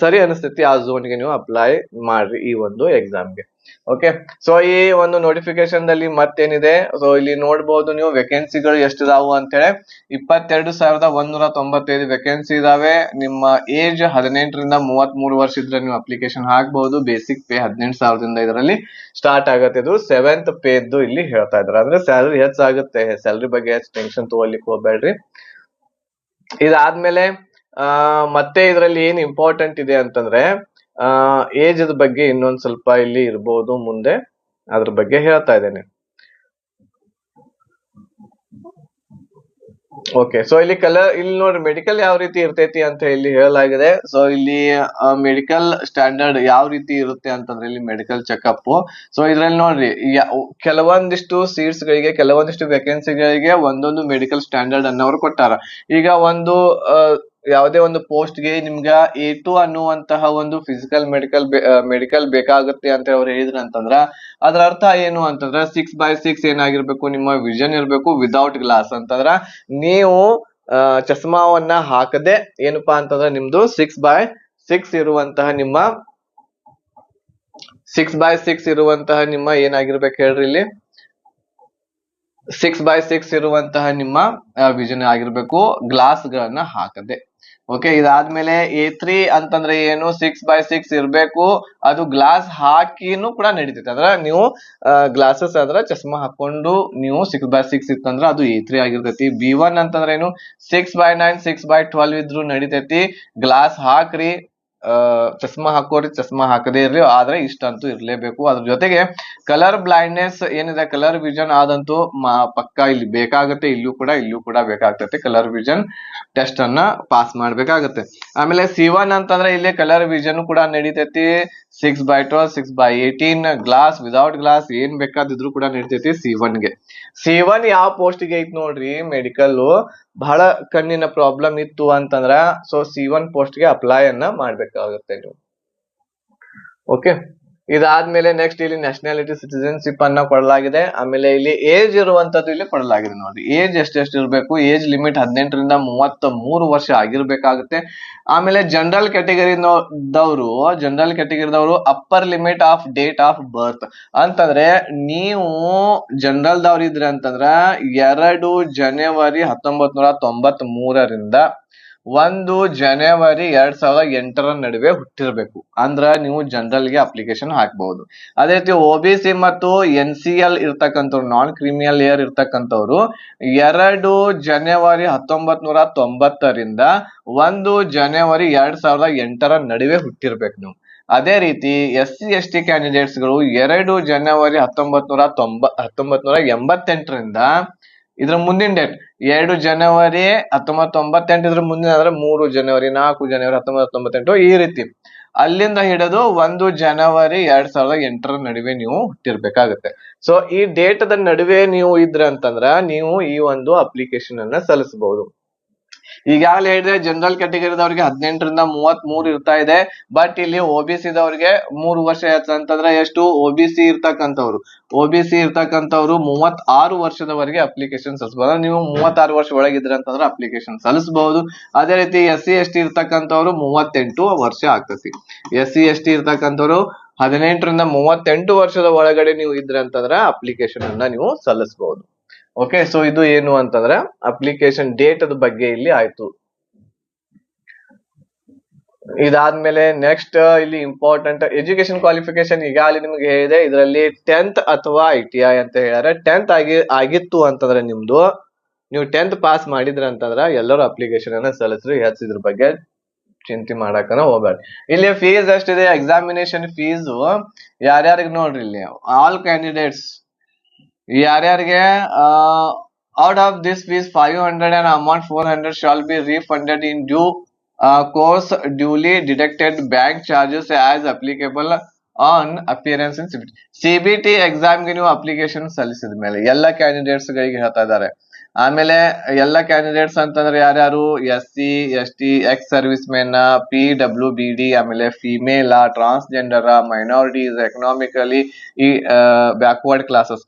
Speaker 1: ಸರಿ ಅನಿಸ್ತೈತಿ ಆ ಝೋನ್ಗೆ ನೀವು ಅಪ್ಲೈ ಮಾಡ್ರಿ ಈ ಒಂದು ಎಕ್ಸಾಮ್ಗೆ. ಓಕೆ, ಸೊ ಈ ಒಂದು ನೋಟಿಫಿಕೇಶನ್ ದಲ್ಲಿ ಮತ್ತೇನಿದೆ, ಸೊ ಇಲ್ಲಿ ನೋಡ್ಬೋದು ನೀವು ವೇಕೆನ್ಸಿಗಳು ಎಷ್ಟಿದಾವು ಅಂತ ಹೇಳಿ. 22,195 ವೇಕೆನ್ಸಿ ಇದಾವೆ. ನಿಮ್ಮ ಏಜ್ 18ರಿಂದ 33 ವರ್ಷ ಇದ್ರೆ ನೀವು ಅಪ್ಲಿಕೇಶನ್ ಹಾಕಬಹುದು. ಬೇಸಿಕ್ ಪೇ 18,000ದಿಂದ ಇದರಲ್ಲಿ ಸ್ಟಾರ್ಟ್ ಆಗುತ್ತೆ. ಇದು 7th ಪೇ ಇದ್ದು ಇಲ್ಲಿ ಹೇಳ್ತಾ ಇದ್ದಾರೆ. ಅಂದ್ರೆ ಸ್ಯಾಲರಿ ಹೆಚ್ಚಾಗುತ್ತೆ. ಸ್ಯಾಲರಿ ಬಗ್ಗೆ ಹೆಚ್ಚು ಟೆನ್ಷನ್ ತಗೊಳ್ಲಿಕ್ಕೆ ಹೋಗ್ಬೇಡ್ರಿ. ಇದಾದ್ಮೇಲೆ ಮತ್ತೆ ಇದರಲ್ಲಿ ಏನ್ ಇಂಪಾರ್ಟೆಂಟ್ ಇದೆ ಅಂತಂದ್ರೆ ಏಜ್ ಬಗ್ಗೆ ಇನ್ನೊಂದ್ ಸ್ವಲ್ಪ ಇಲ್ಲಿ ಇರ್ಬೋದು ಮುಂದೆ, ಅದ್ರ ಬಗ್ಗೆ ಹೇಳ್ತಾ ಇದ್ದೇನೆ. ಓಕೆ, ಸೊ ಇಲ್ಲಿ ನೋಡ್ರಿ ಮೆಡಿಕಲ್ ಯಾವ ರೀತಿ ಇರ್ತೈತಿ ಅಂತ ಇಲ್ಲಿ ಹೇಳಲಾಗಿದೆ. ಸೊ ಇಲ್ಲಿ ಮೆಡಿಕಲ್ ಸ್ಟ್ಯಾಂಡರ್ಡ್ ಯಾವ ರೀತಿ ಇರುತ್ತೆ ಅಂತಂದ್ರೆ ಇಲ್ಲಿ ಮೆಡಿಕಲ್ ಚೆಕಪ್. ಸೊ ಇದ್ರಲ್ಲಿ ನೋಡ್ರಿ ಕೆಲವೊಂದಿಷ್ಟು ಸೀಟ್ಸ್ ಗಳಿಗೆ ಕೆಲವೊಂದಿಷ್ಟು ವೇಕೆನ್ಸಿಗಳಿಗೆ ಒಂದೊಂದು ಮೆಡಿಕಲ್ ಸ್ಟ್ಯಾಂಡರ್ಡ್ ಅನ್ನ ಅವರು ಕೊಟ್ಟಾರ. ಈಗ ಯಾವುದೇ ಒಂದು ಪೋಸ್ಟ್ ಗೆ ನಿಮ್ಗ A2 ಅನ್ನುವಂತಹ ಒಂದು ಫಿಸಿಕಲ್ ಮೆಡಿಕಲ್ ಬೇಕಾಗುತ್ತೆ ಅಂತ ಅವ್ರು ಹೇಳಿದ್ರು ಅಂತಂದ್ರ ಅದ್ರ ಅರ್ಥ ಏನು ಅಂತಂದ್ರ 6x6 ಏನಾಗಿರ್ಬೇಕು, ನಿಮ್ಮ ವಿಷನ್ ಇರ್ಬೇಕು ವಿದೌಟ್ ಗ್ಲಾಸ್. ಅಂತಂದ್ರ ನೀವು ಚಸ್ಮಾವನ್ನ ಹಾಕದೆ ಏನಪ್ಪಾ ಅಂತಂದ್ರ ನಿಮ್ದು 6x6 ಇರುವಂತಹ ನಿಮ್ಮ ಏನಾಗಿರ್ಬೇಕು ಹೇಳ್ರಿ, ಇಲ್ಲಿ 6x6 ಇರುವಂತಹ ನಿಮ್ಮ ವಿಷನ್ ಆಗಿರ್ಬೇಕು, ಗ್ಲಾಸ್ ಗಳನ್ನ ಹಾಕದೆ. ಓಕೆ, ಇದಾದ್ಮೇಲೆ A3 ಅಂತಂದ್ರೆ ಏನು, 6x6 ಇರ್ಬೇಕು, ಅದು ಗ್ಲಾಸ್ ಹಾಕಿನೂ ಕೂಡ ನಡೀತೈತೆ. ಅಂದ್ರೆ ನೀವು ಗ್ಲಾಸಸ್ ಆದ್ರ ಚಸ್ಮಾ ಹಾಕೊಂಡು ನೀವು 6x6 ಇತ್ತಂದ್ರ ಅದು A3 ಆಗಿರ್ತೈತಿ. B1 ಅಂತಂದ್ರೆ ಏನು, 6x9 6x12 ಇದ್ರು ನಡೀತೈತಿ. ಗ್ಲಾಸ್ ಹಾಕ್ರಿ, ಚಸ್ಮಾ ಹಾಕೋರಿ, ಚಸ್ಮಾ ಹಾಕದೇ ಇರ್ಲಿ, ಆದ್ರೆ ಇಷ್ಟಂತೂ ಇರ್ಲೇಬೇಕು. ಅದ್ರ ಜೊತೆಗೆ ಕಲರ್ ಬ್ಲೈಂಡ್ನೆಸ್ ಏನಿದೆ, ಕಲರ್ ವಿಷನ್ ಆದಂತೂ ಪಕ್ಕ ಇಲ್ಲಿ ಬೇಕಾಗುತ್ತೆ. ಇಲ್ಲೂ ಕೂಡ ಬೇಕಾಗ್ತೈತೆ. ಕಲರ್ ವಿಷನ್ ಟೆಸ್ಟ್ ಅನ್ನ ಪಾಸ್ ಮಾಡ್ಬೇಕಾಗತ್ತೆ. ಆಮೇಲೆ C1 ಅಂತಂದ್ರೆ ಇಲ್ಲಿ ಕಲರ್ ವಿಷನ್ ಕೂಡ ನಡೀತೈತಿ. 6x12 6x18 glass without glass ಏನ್ ಬೇಕಾದಿದ್ರು ಕೂಡ ನಡೀತೈತಿ C1 ಯಾವ ಪೋಸ್ಟ್ ಗೆ ಐತಿ ನೋಡ್ರಿ, ಮೆಡಿಕಲ್ ಬಹಳ ಕಣ್ಣಿನ ಪ್ರಾಬ್ಲಮ್ ಇತ್ತು ಅಂತಂದ್ರ ಸೊ C1 ಪೋಸ್ಟ್ ಗೆ ಅಪ್ಲೈ ಅನ್ನ ಮಾಡ್ಬೇಕಾಗುತ್ತೆ ನೀವು. ಓಕೆ, ಇದಾದ್ಮೇಲೆ ನೆಕ್ಸ್ಟ್ ಇಲ್ಲಿ ನ್ಯಾಷನಾಲಿಟಿ ಸಿಟಿಜನ್ಶಿಪ್ ಅನ್ನ ಕೊಡಲಾಗಿದೆ. ಆಮೇಲೆ ಇಲ್ಲಿ ಏಜ್ ಇರುವಂತದ್ದು ಇಲ್ಲಿ ಕೊಡಲಾಗಿದೆ ನೋಡ್ರಿ. ಏಜ್ ಎಷ್ಟೆಷ್ಟು ಇರಬೇಕು, ಏಜ್ ಲಿಮಿಟ್ 18ರಿಂದ 33 ವರ್ಷ ಆಗಿರ್ಬೇಕಾಗುತ್ತೆ. ಆಮೇಲೆ ಜನರಲ್ ಕ್ಯಾಟಗರಿದವರು upper limit of date of birth ಅಂತಂದ್ರೆ ನೀವು ಜನರಲ್ ದವ್ರು ಇದ್ರಿ ಅಂತಂದ್ರ 2 ಜನವರಿ 1993ರಿಂದ 1 ಜನವರಿ 2008 ನಡುವೆ ಹುಟ್ಟಿರ್ಬೇಕು. ಅಂದ್ರ ನೀವು ಜನರಲ್ ಗೆ ಅಪ್ಲಿಕೇಶನ್ ಹಾಕಬಹುದು. ಅದೇ ರೀತಿ OBC ಮತ್ತು NCL ಇರ್ತಕ್ಕಂಥವ್ರು, ನಾನ್ ಕ್ರಿಮಿನಲ್ ಲೇಯರ್ ಇರ್ತಕ್ಕಂಥವ್ರು 2 ಜನವರಿ 1990ರಿಂದ 1 ಜನವರಿ 2008 ನಡುವೆ ಹುಟ್ಟಿರ್ಬೇಕು ನೀವು. ಅದೇ ರೀತಿ SC ST ಕ್ಯಾಂಡಿಡೇಟ್ಸ್ ಗಳು 2 ಜನವರಿ 1988ರಿಂದ ಇದ್ರ ಮುಂದಿನ ಡೇಟ್ 2 ಜನವರಿ 1998 ಇದ್ರ ಮುಂದಿನ ಅಂದ್ರೆ 3 ಜನವರಿ 4 ಜನವರಿ 1998 ಈ ರೀತಿ ಅಲ್ಲಿಂದ ಹಿಡಿದು 1 ಜನವರಿ 2008 ನಡುವೆ ನೀವು ಹುಟ್ಟಿರ್ಬೇಕಾಗತ್ತೆ. ಸೊ ಈ ಡೇಟ್ ದ ನಡುವೆ ನೀವು ಇದ್ರ ಅಂತಂದ್ರ ನೀವು ಈ ಒಂದು ಅಪ್ಲಿಕೇಶನ್ ಅನ್ನ ಸಲ್ಲಿಸಬಹುದು. ಈಗಾಗಲೇ ಹೇಳಿದ್ರೆ ಜನರಲ್ ಕ್ಯಾಟಗರಿದವ್ರಿಗೆ 18ರಿಂದ 33 ಇರ್ತಾ ಇದೆ. ಬಟ್ ಇಲ್ಲಿ OBC ದವ್ರಿಗೆ 3 ವರ್ಷ ಅಂತಂದ್ರೆ ಎಷ್ಟು, OBC ಇರ್ತಕ್ಕಂಥವ್ರು 36 ವರ್ಷದವರೆಗೆ ಅಪ್ಲಿಕೇಶನ್ ಸಲ್ಲಿಸಬಹುದು. ನೀವು 36 ವರ್ಷ ಒಳಗಿದ್ರೆ ಅಂತಂದ್ರೆ ಅಪ್ಲಿಕೇಶನ್ ಸಲ್ಲಿಸಬಹುದು. ಅದೇ ರೀತಿ SC ST ಇರ್ತಕ್ಕಂಥವ್ರು 38 ವರ್ಷ ಆಗ್ತತಿ. SC ST ಇರ್ತಕ್ಕಂಥವ್ರು 18ರಿಂದ 38 ವರ್ಷದ ಒಳಗಡೆ ನೀವು ಇದ್ರೆ ಅಂತಂದ್ರೆ ಅಪ್ಲಿಕೇಶನ್ ಅನ್ನ ನೀವು ಸಲ್ಲಿಸಬಹುದು. ಓಕೆ, ಸೊ ಇದು ಏನು ಅಂತಂದ್ರೆ ಅಪ್ಲಿಕೇಶನ್ ಡೇಟ್ ಅದ ಬಗ್ಗೆ ಇಲ್ಲಿ ಆಯ್ತು. ಇದಾದ್ಮೇಲೆ ನೆಕ್ಸ್ಟ್ ಇಲ್ಲಿ ಇಂಪಾರ್ಟೆಂಟ್ ಎಜುಕೇಶನ್ ಕ್ವಾಲಿಫಿಕೇಶನ್ ಈಗಾಗಲೇ ನಿಮ್ಗೆ ಹೇಳಿದೆ. ಇದರಲ್ಲಿ 10th ಅಥವಾ ITI ಅಂತ ಹೇಳ್ಯಾರ. 10th ಆಗಿತ್ತು ಅಂತಂದ್ರೆ ನಿಮ್ದು, ನೀವು 10th ಪಾಸ್ ಮಾಡಿದ್ರ ಅಂತಂದ್ರ ಎಲ್ಲರೂ ಅಪ್ಲಿಕೇಶನ್ ಅನ್ನ ಸಲ್ಲಿಸ್ರಿ. ಇದ್ರ ಬಗ್ಗೆ ಚಿಂತೆ ಮಾಡಕನ ಹೋಗ್ಬೇಡ. ಇಲ್ಲಿ ಫೀಸ್ ಎಷ್ಟಿದೆ, ಎಕ್ಸಾಮಿನೇಷನ್ ಫೀಸ್ ಯಾರ್ಯಾರಿಗೆ ನೋಡ್ರಿ ಇಲ್ಲಿ, ಆಲ್ ಕ್ಯಾಂಡಿಡೇಟ್ಸ್ ಯಾರ್ಯಾರಿಗೆ out of this fees 500 and amount 400 shall be refunded in due course duly deducted bank charges as applicable on appearance in CBT. CBT ಎಕ್ಸಾಮ್ಗೆ ನೀವು ಅಪ್ಲಿಕೇಶನ್ ಸಲ್ಲಿಸಿದ ಮೇಲೆ ಎಲ್ಲ ಕ್ಯಾಂಡಿಡೇಟ್ಸ್ ಗಳಿಗೆ ಹೇಳ್ತಾ ಇದ್ದಾರೆ. ಆಮೇಲೆ ಎಲ್ಲ ಕ್ಯಾಂಡಿಡೇಟ್ಸ್ ಅಂತಂದ್ರೆ ಯಾರ್ಯಾರು, SC ST ex service men, PWBD, ಆಮೇಲೆ ಫಿಮೇಲ್, ಟ್ರಾನ್ಸ್ಜೆಂಡರ್, ಮೈನಾರಿಟೀಸ್, ಎಕನಾಮಿಕಲಿ ಈ ಬ್ಯಾಕ್ವರ್ಡ್ ಕ್ಲಾಸಸ್,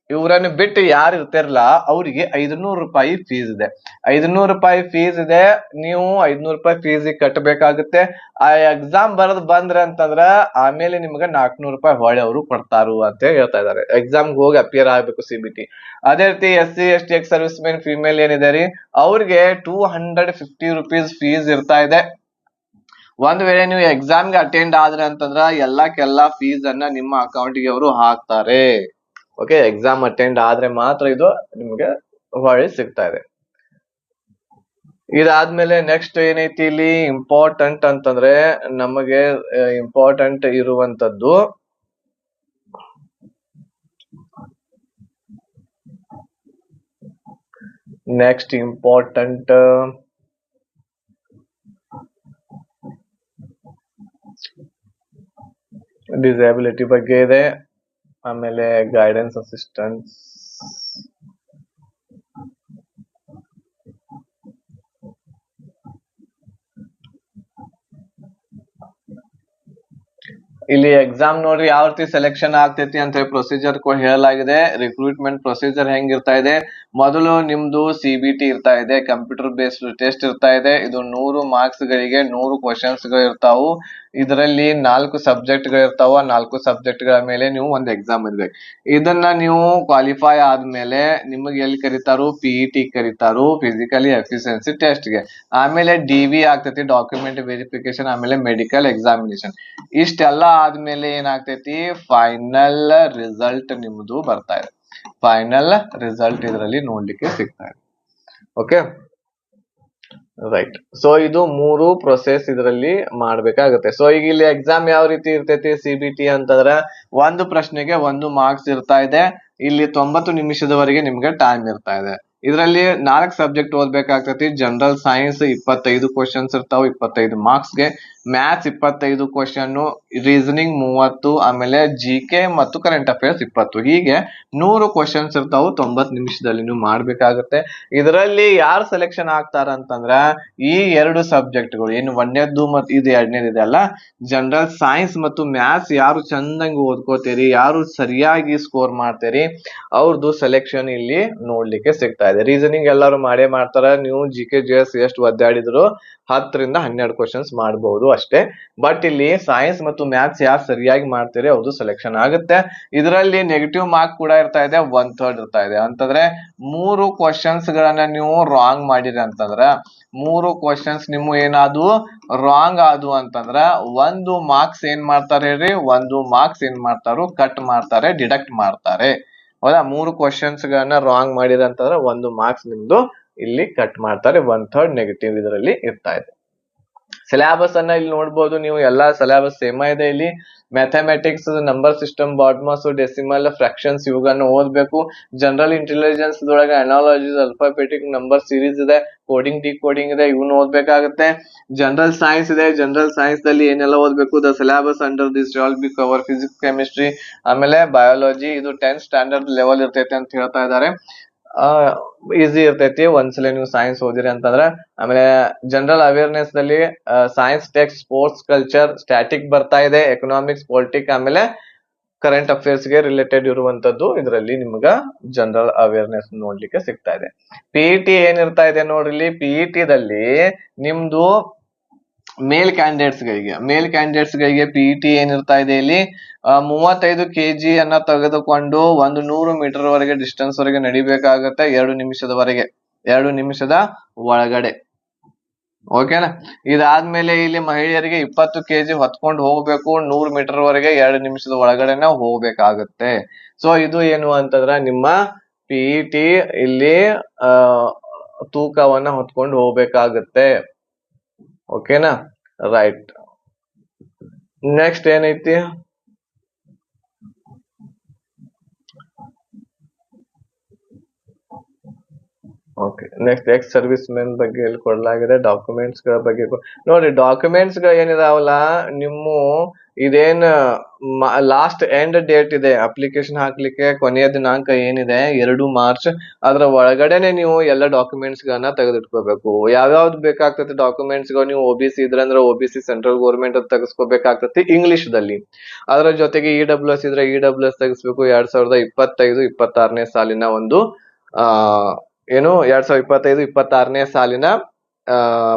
Speaker 1: ಇವರನ್ನ ಬಿಟ್ಟು ಯಾರು ಇರ್ತಿರಲ್ಲ ಅವ್ರಿಗೆ 500 ರೂಪಾಯಿ ಫೀಸ್ ಇದೆ. 500 ರೂಪಾಯಿ ಫೀಸ್ ಇದೆ. ನೀವು 500 ರೂಪಾಯಿ ಫೀಸ್ ಕಟ್ಟಬೇಕಾಗುತ್ತೆ. ಆ ಎಕ್ಸಾಮ್ ಬಂದ್ರೆ ಅಂತಂದ್ರ ಆಮೇಲೆ ನಿಮ್ಗೆ 400 ರೂಪಾಯಿ ಹೊಳೆ ಅವರು ಕೊಡ್ತಾರು ಅಂತ ಹೇಳ್ತಾ ಇದಾರೆ. ಎಕ್ಸಾಮ್ಗೆ ಹೋಗಿ ಅಪಿಯರ್ ಆಗ್ಬೇಕು CBT. ಅದೇ ರೀತಿ SC ST ex service men female ಏನಿದೆ ರೀ, ಅವ್ರಿಗೆ 250 ರೂಪೀಸ್ ಫೀಸ್ ಇರ್ತಾ ಇದೆ. ಒಂದ್ ವೇಳೆ ನೀವು ಎಕ್ಸಾಮ್ಗೆ ಅಟೆಂಡ್ ಆದ್ರೆ ಅಂತಂದ್ರ ಎಲ್ಲಕ್ಕೆಲ್ಲಾ ಫೀಸ್ ಅನ್ನ ನಿಮ್ಮ ಅಕೌಂಟ್ಗೆ ಅವರು ಹಾಕ್ತಾರೆ. ಓಕೆ, ಎಕ್ಸಾಮ್ ಅಟೆಂಡ್ ಆದ್ರೆ ಮಾತ್ರ ಇದು ನಿಮ್ಗೆ ಹೊಳೆ ಸಿಗ್ತಾ ಇದೆ. ಇದಾದ್ಮೇಲೆ ನೆಕ್ಸ್ಟ್ ಏನೈತಿ ಇಲ್ಲಿ ಇಂಪಾರ್ಟೆಂಟ್ ಅಂತಂದ್ರೆ ನಮಗೆ ಇಂಪಾರ್ಟೆಂಟ್ ಇರುವಂತದ್ದು ನೆಕ್ಸ್ಟ್ ಇಂಪಾರ್ಟೆಂಟ್ ಡಿಸೇಬಿಲಿಟಿ ಬಗ್ಗೆ ಇದೆ. ಆಮೇಲೆ ಗೈಡೆನ್ಸ್ ಅಸಿಸ್ಟೆನ್ಸ್, ಇಲ್ಲಿ ಎಕ್ಸಾಮ್ ನೋಡ್ರಿ ಯಾವ ರೀತಿ ಸೆಲೆಕ್ಷನ್ ಆಗ್ತೈತಿ ಅಂತ ಹೇಳಿ ಪ್ರೊಸೀಜರ್ ಹೇಳಲಾಗಿದೆ. ರಿಕ್ರೂಟ್ಮೆಂಟ್ ಪ್ರೊಸೀಜರ್ ಹೆಂಗಿರ್ತಾ ಇದೆ, ಮೊದಲು ನಿಮ್ದು CBT ಇರ್ತಾ ಇದೆ, ಕಂಪ್ಯೂಟರ್ ಬೇಸ್ಡ್ ಟೆಸ್ಟ್ ಇರ್ತಾ ಇದೆ. ಇದು 100 ಮಾರ್ಕ್ಸ್ ಗಳಿಗೆ 100 ಕ್ವಶನ್ಸ್ ಗಳು ಇರ್ತಾವು. ಇದರಲ್ಲಿ 4 ಸಬ್ಜೆಕ್ಟ್ ಗಳು ಇರ್ತಾವ. 4 ಸಬ್ಜೆಕ್ಟ್ ಗಳ ಮೇಲೆ ನೀವು ಒಂದು ಎಕ್ಸಾಮ್ ಇರ್ಬೇಕು. ಇದನ್ನ ನೀವು ಕ್ವಾಲಿಫೈ ಆದ್ಮೇಲೆ ನಿಮಗೆ ಎಲ್ಲಿ ಕರೀತಾರು, PET ಕರೀತಾರು, ಫಿಸಿಕಲಿ ಎಫಿಷಿಯನ್ಸಿ ಟೆಸ್ಟ್ ಗೆ. ಆಮೇಲೆ DV ಆಗ್ತೈತಿ, ಡಾಕ್ಯುಮೆಂಟ್ ವೆರಿಫಿಕೇಶನ್, ಆಮೇಲೆ ಮೆಡಿಕಲ್ ಎಕ್ಸಾಮಿನೇಷನ್. ಇಷ್ಟೆಲ್ಲ ಆದ್ಮೇಲೆ ಏನಾಗ್ತೈತಿ, ಫೈನಲ್ ರಿಸಲ್ಟ್ ನಿಮ್ದು ಬರ್ತಾ ಇದೆ. ಫೈನಲ್ ರಿಸಲ್ಟ್ ಇದರಲ್ಲಿ ನೋಡ್ಲಿಕ್ಕೆ ಸಿಗ್ತಾ ಇದೆ. Okay, right. ಸೊ ಇದು 3 ಪ್ರೊಸೆಸ್ ಇದರಲ್ಲಿ ಮಾಡ್ಬೇಕಾಗತ್ತೆ. ಸೊ ಈಗ ಇಲ್ಲಿ ಎಕ್ಸಾಮ್ ಯಾವ ರೀತಿ ಇರ್ತೈತಿ CBT ಅಂತಂದ್ರ, ಒಂದು ಪ್ರಶ್ನೆಗೆ 1 ಮಾರ್ಕ್ಸ್ ಇರ್ತಾ ಇದೆ. ಇಲ್ಲಿ 90 ನಿಮಿಷದವರೆಗೆ ನಿಮ್ಗೆ ಟೈಮ್ ಇರ್ತಾ ಇದೆ. ಇದರಲ್ಲಿ 4 ಸಬ್ಜೆಕ್ಟ್ ಓದ್ಬೇಕಾಗ್ತೈತಿ. ಜನರಲ್ ಸೈನ್ಸ್ 25 ಕ್ವಶನ್ಸ್ ಇರ್ತಾವ, 25 ಮಾರ್ಕ್ಸ್ಗೆ. ಮ್ಯಾಥ್ಸ್ 25 ಕ್ವಶನ್, ರೀಸನಿಂಗ್ 30, ಆಮೇಲೆ GK ಮತ್ತು ಕರೆಂಟ್ ಅಫೇರ್ಸ್ 20. ಹೀಗೆ 100 ಕ್ವಶನ್ಸ್ ಇರ್ತಾವು. 90 ನಿಮಿಷದಲ್ಲಿ ನೀವು ಮಾಡ್ಬೇಕಾಗತ್ತೆ. ಇದರಲ್ಲಿ ಯಾರು ಸೆಲೆಕ್ಷನ್ ಆಗ್ತಾರ ಅಂತಂದ್ರ, ಈ 2 ಸಬ್ಜೆಕ್ಟ್ಗಳು ಏನು ಒಂದನೇದ್ದು ಮತ್ತು ಇದು ಎರಡನೇದು ಇದೆ ಅಲ್ಲ, ಜನರಲ್ ಸೈನ್ಸ್ ಮತ್ತು ಮ್ಯಾಥ್ಸ್ ಯಾರು ಚಂದಂಗಿ ಓದ್ಕೋತೀರಿ, ಯಾರು ಸರಿಯಾಗಿ ಸ್ಕೋರ್ ಮಾಡ್ತೀರಿ, ಅವ್ರದ್ದು ಸೆಲೆಕ್ಷನ್ ಇಲ್ಲಿ ನೋಡ್ಲಿಕ್ಕೆ ಸಿಗ್ತಾ ಇದೆ. ರೀಸನಿಂಗ್ ಎಲ್ಲರೂ ಮಾಡೇ ಮಾಡ್ತಾರ. ನೀವು GK GS ಎಷ್ಟು ಒದ್ದಾಡಿದ್ರು 10 ರಿಂದ 12 ಕ್ವಶನ್ಸ್ ಮಾಡಬಹುದು ಅಷ್ಟೇ. ಬಟ್ ಇಲ್ಲಿ ಸೈನ್ಸ್ ಮತ್ತು ಮ್ಯಾಥ್ಸ್ ಯಾರು ಸರಿಯಾಗಿ ಮಾಡ್ತೀರಿ ಅವ್ರದ್ದು ಸೆಲೆಕ್ಷನ್ ಆಗುತ್ತೆ. ಇದರಲ್ಲಿ ನೆಗೆಟಿವ್ ಮಾರ್ಕ್ ಕೂಡ ಇರ್ತಾ ಇದೆ, 1/3 ಇರ್ತಾ ಇದೆ. ಅಂತಂದ್ರೆ 3 ಕ್ವಶನ್ಸ್ ಗಳನ್ನ ನೀವು ರಾಂಗ್ ಮಾಡಿರಿ ಅಂತಂದ್ರ, 3 ಕ್ವಶನ್ಸ್ ನಿಮ್ಮ ಏನಾದ್ರು ರಾಂಗ್ ಆದ್ವು ಅಂತಂದ್ರ 1 ಮಾರ್ಕ್ಸ್ ಏನ್ ಮಾಡ್ತಾರೆ ಹೇಳ್ರಿ, 1 ಮಾರ್ಕ್ಸ್ ಏನ್ ಮಾಡ್ತಾರೋ ಕಟ್ ಮಾಡ್ತಾರೆ, ಡಿಡಕ್ಟ್ ಮಾಡ್ತಾರೆ. ಹೌದಾ, 3 ಕ್ವಶನ್ಸ್ ಗಳನ್ನ ರಾಂಗ್ ಮಾಡಿರಿ ಅಂತಂದ್ರೆ 1 ಮಾರ್ಕ್ಸ್ ನಿಮ್ದು ಇಲ್ಲಿ ಕಟ್ ಮಾಡ್ತಾರೆ. 1/3 ನೆಗೆಟಿವ್ ಇದರಲ್ಲಿ ಇರ್ತಾ ಇದೆ. ಸಿಲೆಬಸ್ ಅನ್ನ ಇಲ್ಲಿ ನೋಡ್ಬೋದು ನೀವು, ಎಲ್ಲಾ ಸಿಲೆಬಸ್ ಸೇಮ್ ಇದೆ. ಇಲ್ಲಿ mathematics, number system, ಬಾಡ್ಮಾಸ್, decimal, fractions ಇವುಗಳನ್ನ ಓದ್ಬೇಕು. ಜನರಲ್ ಇಂಟೆಲಿಜೆನ್ಸ್ ದೊಳಗೆ ಅನಾಲಜೀಸ್, ಅಲ್ಫಾಬೆಟಿಕ್ ನಂಬರ್ ಸೀರೀಸ್ ಇದೆ, ಕೋಡಿಂಗ್ ಡಿಕೋಡಿಂಗ್ ಇದೆ, ಇವನ್ನ ಓದ್ಬೇಕಾಗುತ್ತೆ. ಜನರಲ್ ಸೈನ್ಸ್ ಇದೆ, ಜನರಲ್ ಸೈನ್ಸ್ ದಲ್ಲಿ ಏನೆಲ್ಲ ಓದ್ಬೇಕು, the syllabus under this shall be cover physics, chemistry, ಆಮೇಲೆ ಬಯಾಲಜಿ. ಇದು 10th ಸ್ಟ್ಯಾಂಡರ್ಡ್ ಲೆವೆಲ್ ಇರ್ತೈತೆ ಅಂತ ಹೇಳ್ತಾ ಇದ್ದಾರೆ. ಈಸಿ ಇರ್ತೈತಿ ಒಂದ್ಸಲ ನೀವು ಸೈನ್ಸ್ ಓದಿರಿ ಅಂತಂದ್ರೆ. ಆಮೇಲೆ ಜನರಲ್ ಅವೇರ್ನೆಸ್ ದಲ್ಲಿ science, text, sports, culture, static ಬರ್ತಾ ಇದೆ, ಎಕನಾಮಿಕ್ಸ್, ಪೊಲಿಟಿಕ್, ಆಮೇಲೆ ಕರೆಂಟ್ ಅಫೇರ್ಸ್ ಗೆ ರಿಲೇಟೆಡ್ ಇರುವಂತದ್ದು ಇದರಲ್ಲಿ ನಿಮ್ಗ ಜನರಲ್ ಅವೇರ್ನೆಸ್ ನೋಡ್ಲಿಕ್ಕೆ ಸಿಗ್ತಾ ಇದೆ. PET ಏನಿರ್ತಾ ಇದೆ ನೋಡ್ರಿ, PET ದಲ್ಲಿ ನಿಮ್ದು ಮೇಲ್ ಕ್ಯಾಂಡಿಡೇಟ್ಸ್ ಗಳಿಗೆ PET ಏನಿರ್ತಾ ಇದೆ ಇಲ್ಲಿ 35 kg ಅನ್ನ ತೆಗೆದುಕೊಂಡು 100 ಮೀಟರ್ ವರೆಗೆ ಡಿಸ್ಟೆನ್ಸ್ ವರೆಗೆ ನಡಿಬೇಕಾಗತ್ತೆ 2 ನಿಮಿಷದ ಒಳಗಡೆ. ಓಕೆನಾ. ಇದಾದ್ಮೇಲೆ ಇಲ್ಲಿ ಮಹಿಳೆಯರಿಗೆ 20 ಕೆಜಿ ಹೊತ್ಕೊಂಡು ಹೋಗ್ಬೇಕು, 100 ಮೀಟರ್ ವರೆಗೆ 2 ನಿಮಿಷದ ಒಳಗಡೆನೆ ಹೋಗ್ಬೇಕಾಗುತ್ತೆ. ಸೊ ಇದು ಏನು ಅಂತಂದ್ರ ನಿಮ್ಮ ಟಿ ಇಲ್ಲಿ ಆ ತೂಕವನ್ನ ಹೊತ್ಕೊಂಡು ಹೋಗ್ಬೇಕಾಗತ್ತೆ. ಓಕೆನಾ, ರೈಟ್. ನೆಕ್ಸ್ಟ್ ಏನೈತಿ, okay next ex service men ಬಗ್ಗೆ ಇಲ್ಲಿ ಕೊಡಲಾಗಿದೆ. ಡಾಕ್ಯುಮೆಂಟ್ಸ್ ಗಳ ಬಗ್ಗೆ ನೋಡಿ, ಡಾಕ್ಯುಮೆಂಟ್ಸ್ ಗಳು ಏನಿದಾವಲ್ಲ ನಿಮ್ಮ ಇದೇನ್ ಲಾಸ್ಟ್ ಎಂಡ್ ಡೇಟ್ ಇದೆ ಅಪ್ಲಿಕೇಶನ್ ಹಾಕ್ಲಿಕ್ಕೆ, ಕೊನೆಯ ದಿನಾಂಕ ಏನಿದೆ 2 ಮಾರ್ಚ್. ಅದ್ರ ಒಳಗಡೆನೆ ನೀವು ಎಲ್ಲ ಡಾಕ್ಯುಮೆಂಟ್ಸ್ ಗಳನ್ನ ತೆಗೆದಿಟ್ಕೋಬೇಕು. ಯಾವ್ಯಾವ್ದು ಬೇಕಾಗ್ತೈತಿ ಡಾಕ್ಯುಮೆಂಟ್ಸ್ ಗಳು, ನೀವು OBC ಇದ್ರಂದ್ರೆ OBC ಸೆಂಟ್ರಲ್ ಗೌರ್ಮೆಂಟ್ ಅದು ತೆಗೆಸ್ಕೋಬೇಕಾಗ್ತೈತಿ ಇಂಗ್ಲಿಷ್ ದಲ್ಲಿ. ಅದರ ಜೊತೆಗೆ EWS ಇದ್ರೆ EWS ತೆಗಿಸ್ಬೇಕು. 2025-26ನೇ ಸಾಲಿನ ಒಂದು ಏನು 2025-26ನೇ ಸಾಲಿನ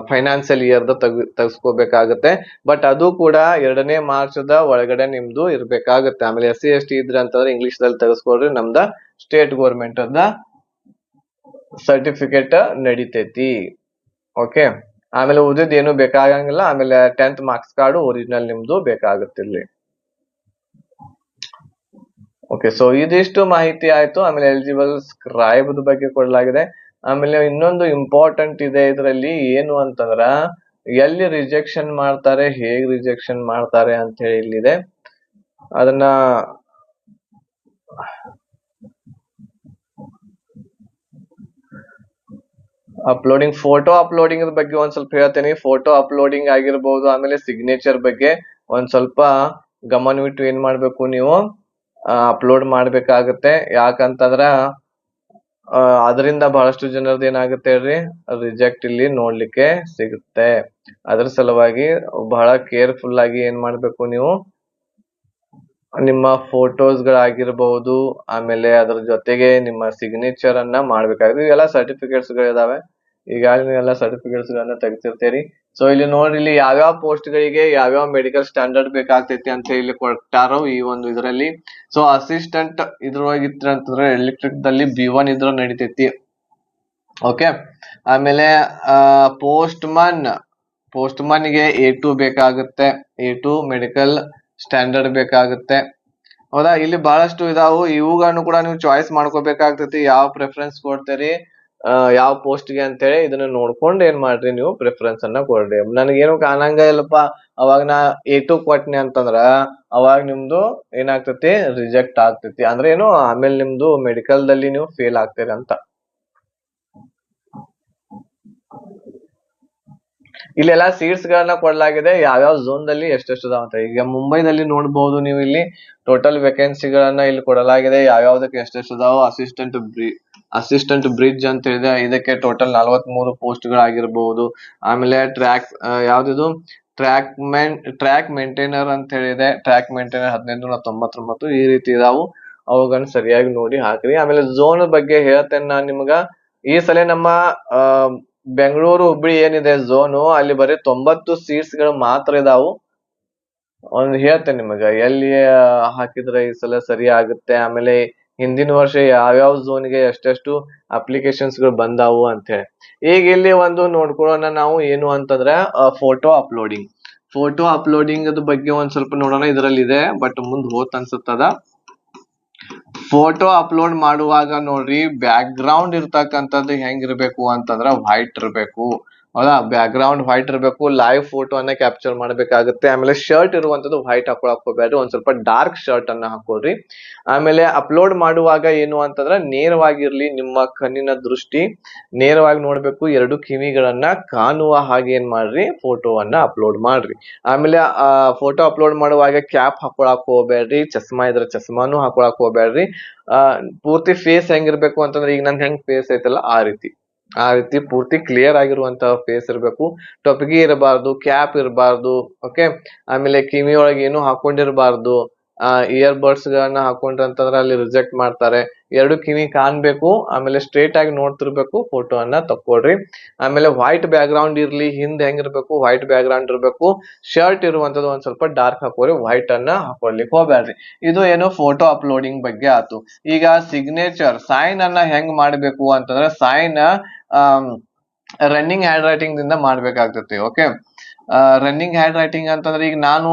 Speaker 1: ಫೈನಾನ್ಸಿಯಲ್ ಇಯರ್ ತೆಗೆಸ್ಕೋಬೇಕಾಗತ್ತೆ. ಬಟ್ ಅದು ಕೂಡ 2ನೇ ಮಾರ್ಚ್ ಒಳಗಡೆ ನಿಮ್ದು ಇರ್ಬೇಕಾಗತ್ತೆ. ಆಮೇಲೆ SC ST ಇದ್ರೆ ಅಂತಂದ್ರೆ ಇಂಗ್ಲಿಷ್ ದಲ್ಲಿ ತೆಗೆಸ್ಕೊಡ್ರಿ, ನಮ್ದ ಸ್ಟೇಟ್ ಗೌರ್ಮೆಂಟ್ ಅದ ಸರ್ಟಿಫಿಕೇಟ್ ನಡಿತೈತಿ. ಓಕೆ, ಆಮೇಲೆ ಉಳಿದ ಏನು ಬೇಕಾಗಂಗಿಲ್ಲ. ಆಮೇಲೆ 10th ಮಾರ್ಕ್ಸ್ ಕಾರ್ಡ್ ಒರಿಜಿನಲ್ ನಿಮ್ದು ಬೇಕಾಗತ್ತಿರ್ಲಿ. ಓಕೆ, ಸೊ ಇದಿಷ್ಟು ಮಾಹಿತಿ ಆಯ್ತು. ಆಮೇಲೆ ಎಲಿಜಿಬಲ್ ಸ್ಕ್ರೈಬ್ ಬಗ್ಗೆ ಕೊಡಲಾಗಿದೆ. ಆಮೇಲೆ ಇನ್ನೊಂದು ಇಂಪಾರ್ಟೆಂಟ್ ಇದೆ ಇದರಲ್ಲಿ, ಏನು ಅಂತಂದ್ರ ಎಲ್ಲಿ ರಿಜೆಕ್ಷನ್ ಮಾಡ್ತಾರೆ, ಹೇಗ್ ರಿಜೆಕ್ಷನ್ ಮಾಡ್ತಾರೆ ಅಂತ ಹೇಳಿ ಇಲ್ಲಿದೆ. ಅದನ್ನ ಅಪ್ಲೋಡಿಂಗ್, ಫೋಟೋ ಅಪ್ಲೋಡಿಂಗ್ ಬಗ್ಗೆ ಒಂದ್ ಸ್ವಲ್ಪ ಹೇಳ್ತೇನೆ. ಫೋಟೋ ಅಪ್ಲೋಡಿಂಗ್ ಆಗಿರ್ಬಹುದು, ಆಮೇಲೆ ಸಿಗ್ನೇಚರ್ ಬಗ್ಗೆ ಒಂದ್ ಸ್ವಲ್ಪ ಗಮನವಿಟ್ಟು ಏನ್ ಮಾಡ್ಬೇಕು ನೀವು ಅಪ್ಲೋಡ್ ಮಾಡ್ಬೇಕಾಗತ್ತೆ. ಯಾಕಂತಂದ್ರ ಅದರಿಂದ ಬಹಳಷ್ಟು ಜನರದ್ದು ಏನಾಗುತ್ತೆ ಹೇಳ್ರಿ, ರಿಜೆಕ್ಟ್ ಇಲ್ಲಿ ನೋಡ್ಲಿಕ್ಕೆ ಸಿಗುತ್ತೆ. ಅದ್ರ ಸಲುವಾಗಿ ಬಹಳ ಕೇರ್ಫುಲ್ ಆಗಿ ಏನ್ ಮಾಡ್ಬೇಕು ನೀವು ನಿಮ್ಮ ಫೋಟೋಸ್ ಗಳಾಗಿರ್ಬಹುದು, ಆಮೇಲೆ ಅದ್ರ ಜೊತೆಗೆ ನಿಮ್ಮ ಸಿಗ್ನೇಚರ್ ಅನ್ನ ಮಾಡ್ಬೇಕಾಗುತ್ತೆ. ಇವೆಲ್ಲ ಸರ್ಟಿಫಿಕೇಟ್ಸ್ ಗಳಿದಾವೆ, ಈಗಾಗಲೇ ನೀವೆಲ್ಲ ಸರ್ಟಿಫಿಕೇಟ್ಸ್ ಗಳನ್ನ ತೆಗೆಸಿರ್ತೀರಿ. ಸೊ ಇಲ್ಲಿ ನೋಡ್ರಿ, ಇಲ್ಲಿ ಯಾವ್ಯಾವ ಪೋಸ್ಟ್ ಗಳಿಗೆ ಯಾವ್ಯಾವ ಮೆಡಿಕಲ್ ಸ್ಟ್ಯಾಂಡರ್ಡ್ ಬೇಕಾಗ್ತೈತಿ ಅಂತ ಇಲ್ಲಿ ಕೊಟ್ಟಾರೋ ಈ ಒಂದು ಇದರಲ್ಲಿ. ಸೊ ಅಸಿಸ್ಟೆಂಟ್ ಇದ್ರೊಳಗಿತ್ರ ಅಂತಂದ್ರೆ ಎಲೆಕ್ಟ್ರಿಕ್ ದಲ್ಲಿ B1 ಇದ್ರ ನಡಿತೈತಿ. ಓಕೆ, ಆಮೇಲೆ ಪೋಸ್ಟ್ ಮನ್ ಗೆ A2 ಬೇಕಾಗುತ್ತೆ, A2 ಮೆಡಿಕಲ್ ಸ್ಟ್ಯಾಂಡರ್ಡ್ ಬೇಕಾಗುತ್ತೆ. ಹೌದಾ, ಇಲ್ಲಿ ಬಹಳಷ್ಟು ಇದಾವು, ಇವುಗಳನ್ನು ಕೂಡ ನೀವು ಚಾಯ್ಸ್ ಮಾಡ್ಕೋಬೇಕಾಗ್ತೈತಿ. ಯಾವ ಪ್ರಿಫರೆನ್ಸ್ ಕೊಡ್ತೀರಿ ಯಾವ ಪೋಸ್ಟ್ ಗೆ ಅಂತೇಳಿ ಇದನ್ನ ನೋಡ್ಕೊಂಡು ಏನ್ ಮಾಡ್ರಿ, ನೀವು ಪ್ರಿಫರೆನ್ಸ್ ಅನ್ನ ಕೊಡ್ರಿ. ನನಗೇನು ಕಾಣಂಗ ಇಲ್ಲಪ್ಪ, ಅವಾಗ ನಾ A2 ಕೊಟ್ನಿ ಅಂತಂದ್ರ ಅವಾಗ ನಿಮ್ದು ಏನಾಗ್ತೈತಿ, ರಿಜೆಕ್ಟ್ ಆಗ್ತೈತಿ. ಅಂದ್ರೆ ಏನು, ಆಮೇಲೆ ನಿಮ್ದು ಮೆಡಿಕಲ್ ದಲ್ಲಿ ನೀವು ಫೇಲ್ ಆಗ್ತೀರಿ ಅಂತ. ಇಲ್ಲೆಲ್ಲ ಸೀಟ್ಸ್ ಗಳನ್ನ ಕೊಡಲಾಗಿದೆ, ಯಾವ್ಯಾವ ಝೋನ್ ದಲ್ಲಿ ಎಷ್ಟೆಷ್ಟು ಅದಾವ ಅಂತ. ಈಗ ಮುಂಬೈದಲ್ಲಿ ನೋಡಬಹುದು ನೀವು, ಇಲ್ಲಿ ಟೋಟಲ್ ವೇಕೆನ್ಸಿಗಳನ್ನ ಇಲ್ಲಿ ಕೊಡಲಾಗಿದೆ, ಯಾವ್ಯಾವ್ದಕ್ಕೆ ಎಷ್ಟೆಷ್ಟು ಅದಾವ. ಅಸಿಸ್ಟೆಂಟ್ ಬ್ರಿಡ್ಜ್ ಅಂತ ಹೇಳಿದೆ, ಇದಕ್ಕೆ ಟೋಟಲ್ 43 ಪೋಸ್ಟ್ ಗಳಾಗಿರ್ಬಹುದು. ಆಮೇಲೆ ಯಾವ್ದಿದು ಟ್ರ್ಯಾಕ್ ಮೇಂಟೈನರ್ ಅಂತ ಹೇಳಿದೆ, ಟ್ರ್ಯಾಕ್ ಮೇಂಟೈನರ್ 1599 ಈ ರೀತಿ ಇದಾವು. ಅವುಗಳನ್ನ ಸರಿಯಾಗಿ ನೋಡಿ ಹಾಕ್ರಿ. ಆಮೇಲೆ ಝೋನ್ ಬಗ್ಗೆ ಹೇಳ್ತೇನೆ ನಾನ್ ನಿಮ್ಗ. ಈ ಸಲ ನಮ್ಮ ಬೆಂಗಳೂರು ಹುಬ್ಳಿ ಏನಿದೆ ಝೋನು, ಅಲ್ಲಿ ಬರೀ 90 ಸೀಟ್ಸ್ ಗಳು ಮಾತ್ರ ಇದಾವು. ಒಂದು ಹೇಳ್ತೇನೆ ನಿಮಗ, ಎಲ್ಲಿ ಹಾಕಿದ್ರೆ ಈ ಸಲ ಸರಿ ಆಗುತ್ತೆ. ಆಮೇಲೆ ಹಿಂದಿನ ವರ್ಷ ಯಾವ್ಯಾವ ಝೋನ್ಗೆ ಎಷ್ಟೆಷ್ಟು ಅಪ್ಲಿಕೇಶನ್ಸ್ ಗಳು ಬಂದಾವು ಅಂತ ಹೇಳಿ. ಈಗ ಇಲ್ಲಿ ಒಂದು ನೋಡ್ಕೊಳ್ಳೋಣ ನಾವು, ಏನು ಅಂತಂದ್ರೆ ಫೋಟೋ ಅಪ್ಲೋಡಿಂಗ್ ಅದ ಬಗ್ಗೆ ಒಂದ್ ಸ್ವಲ್ಪ ನೋಡೋಣ. ಇದರಲ್ಲಿ ಇದೆ, ಬಟ್ ಮುಂದ್ ಹೋತ್ ಅನ್ಸುತ್ತದ. ಫೋಟೋ ಅಪ್ಲೋಡ್ ಮಾಡುವಾಗ ನೋಡ್ರಿ, ಬ್ಯಾಕ್ ಗ್ರೌಂಡ್ ಇರ್ತಕ್ಕಂಥದ್ದು ಹೆಂಗಿರ್ಬೇಕು ಅಂತಂದ್ರ ವೈಟ್ ಇರ್ಬೇಕು. ಹೌದಾ, ಬ್ಯಾಕ್ ಗ್ರೌಂಡ್ ವೈಟ್ ಇರ್ಬೇಕು. ಲೈವ್ ಫೋಟೋ ಅನ್ನ ಕ್ಯಾಪ್ಚರ್ ಮಾಡ್ಬೇಕಾಗುತ್ತೆ. ಆಮೇಲೆ ಶರ್ಟ್ ಇರುವಂತದ್ದು ವೈಟ್ ಹಾಕೊಳಕ್ ಹೋಗ್ಬೇಡ್ರಿ, ಒಂದ್ ಸ್ವಲ್ಪ ಡಾರ್ಕ್ ಶರ್ಟ್ ಅನ್ನ ಹಾಕೊಳ್ರಿ. ಆಮೇಲೆ ಅಪ್ಲೋಡ್ ಮಾಡುವಾಗ ಏನು ಅಂತಂದ್ರ ನೇರವಾಗಿರ್ಲಿ, ನಿಮ್ಮ ಕಣ್ಣಿನ ದೃಷ್ಟಿ ನೇರವಾಗಿ ನೋಡ್ಬೇಕು. 2 ಕಿವಿಗಳನ್ನ ಕಾಣುವ ಹಾಗೆ ಏನ್ ಮಾಡ್ರಿ, ಫೋಟೋವನ್ನ ಅಪ್ಲೋಡ್ ಮಾಡ್ರಿ. ಆಮೇಲೆ ಫೋಟೋ ಅಪ್ಲೋಡ್ ಮಾಡುವಾಗ ಕ್ಯಾಪ್ ಹಾಕೊಳಕ್ ಹೋಗ್ಬೇಡ್ರಿ, ಚಸ್ಮಾ ಇದ್ರೆ ಚಸ್ಮಾನು ಹಾಕೊಳಕ್ ಹೋಗ್ಬೇಡ್ರಿ. ಪೂರ್ತಿ ಫೇಸ್ ಹೆಂಗಿರ್ಬೇಕು ಅಂತಂದ್ರೆ, ಈಗ ನನ್ ಹೆಂಗ್ ಫೇಸ್ ಐತಲ್ಲ ಆ ರೀತಿ ಪೂರ್ತಿ ಕ್ಲಿಯರ್ ಆಗಿರುವಂತಹ ಫೇಸ್ ಇರ್ಬೇಕು. ಟೊಪ್ಗಿ ಇರಬಾರ್ದು, ಕ್ಯಾಪ್ ಇರಬಾರ್ದು. ಓಕೆ, ಆಮೇಲೆ ಕಿವಿ ಒಳಗೆ ಏನು ಹಾಕೊಂಡಿರ್ಬಾರ್ದು. ಇಯರ್ ಬಡ್ಸ್ ಗಳನ್ನ ಹಾಕೊಂಡ್ರ ಅಂತಂದ್ರೆ ಅಲ್ಲಿ ರಿಜೆಕ್ಟ್ ಮಾಡ್ತಾರೆ. 2 ಕಿವಿ ಕಾಣ್ಬೇಕು, ಆಮೇಲೆ ಸ್ಟ್ರೇಟ್ ಆಗಿ ನೋಡ್ತಿರ್ಬೇಕು. ಫೋಟೋವನ್ನ ತಕ್ಕೊಡ್ರಿ. ಆಮೇಲೆ ವೈಟ್ ಬ್ಯಾಕ್ ಗ್ರೌಂಡ್ ಇರ್ಲಿ, ಹಿಂದ್ ಹೆಂಗಿರ್ಬೇಕು, ವೈಟ್ ಬ್ಯಾಕ್ ಗ್ರೌಂಡ್ ಇರ್ಬೇಕು. ಶರ್ಟ್ ಇರುವಂತದ್ದು ಒಂದ್ ಸ್ವಲ್ಪ ಡಾರ್ಕ್ ಹಾಕೋರಿ, ವೈಟ್ ಅನ್ನ ಹಾಕೊಳ್ಲಿಕ್ಕೆ ಹೋಗ್ಬೇಡ್ರಿ. ಇದು ಏನು ಫೋಟೋ ಅಪ್ಲೋಡಿಂಗ್ ಬಗ್ಗೆ ಆತು. ಈಗ ಸಿಗ್ನೇಚರ್ ಸೈನ್ ಅನ್ನ ಹೆಂಗ್ ಮಾಡ್ಬೇಕು ಅಂತಂದ್ರೆ, ಸೈನ್ ರನ್ನಿಂಗ್ ಹ್ಯಾಂಡ್ ರೈಟಿಂಗ್ ದಿಂದ ಮಾಡ್ಬೇಕಾಗ್ತತಿ. ಓಕೆ, ರನ್ನಿಂಗ್ ಹ್ಯಾಂಡ್ ರೈಟಿಂಗ್ ಅಂತಂದ್ರೆ ಈಗ ನಾನು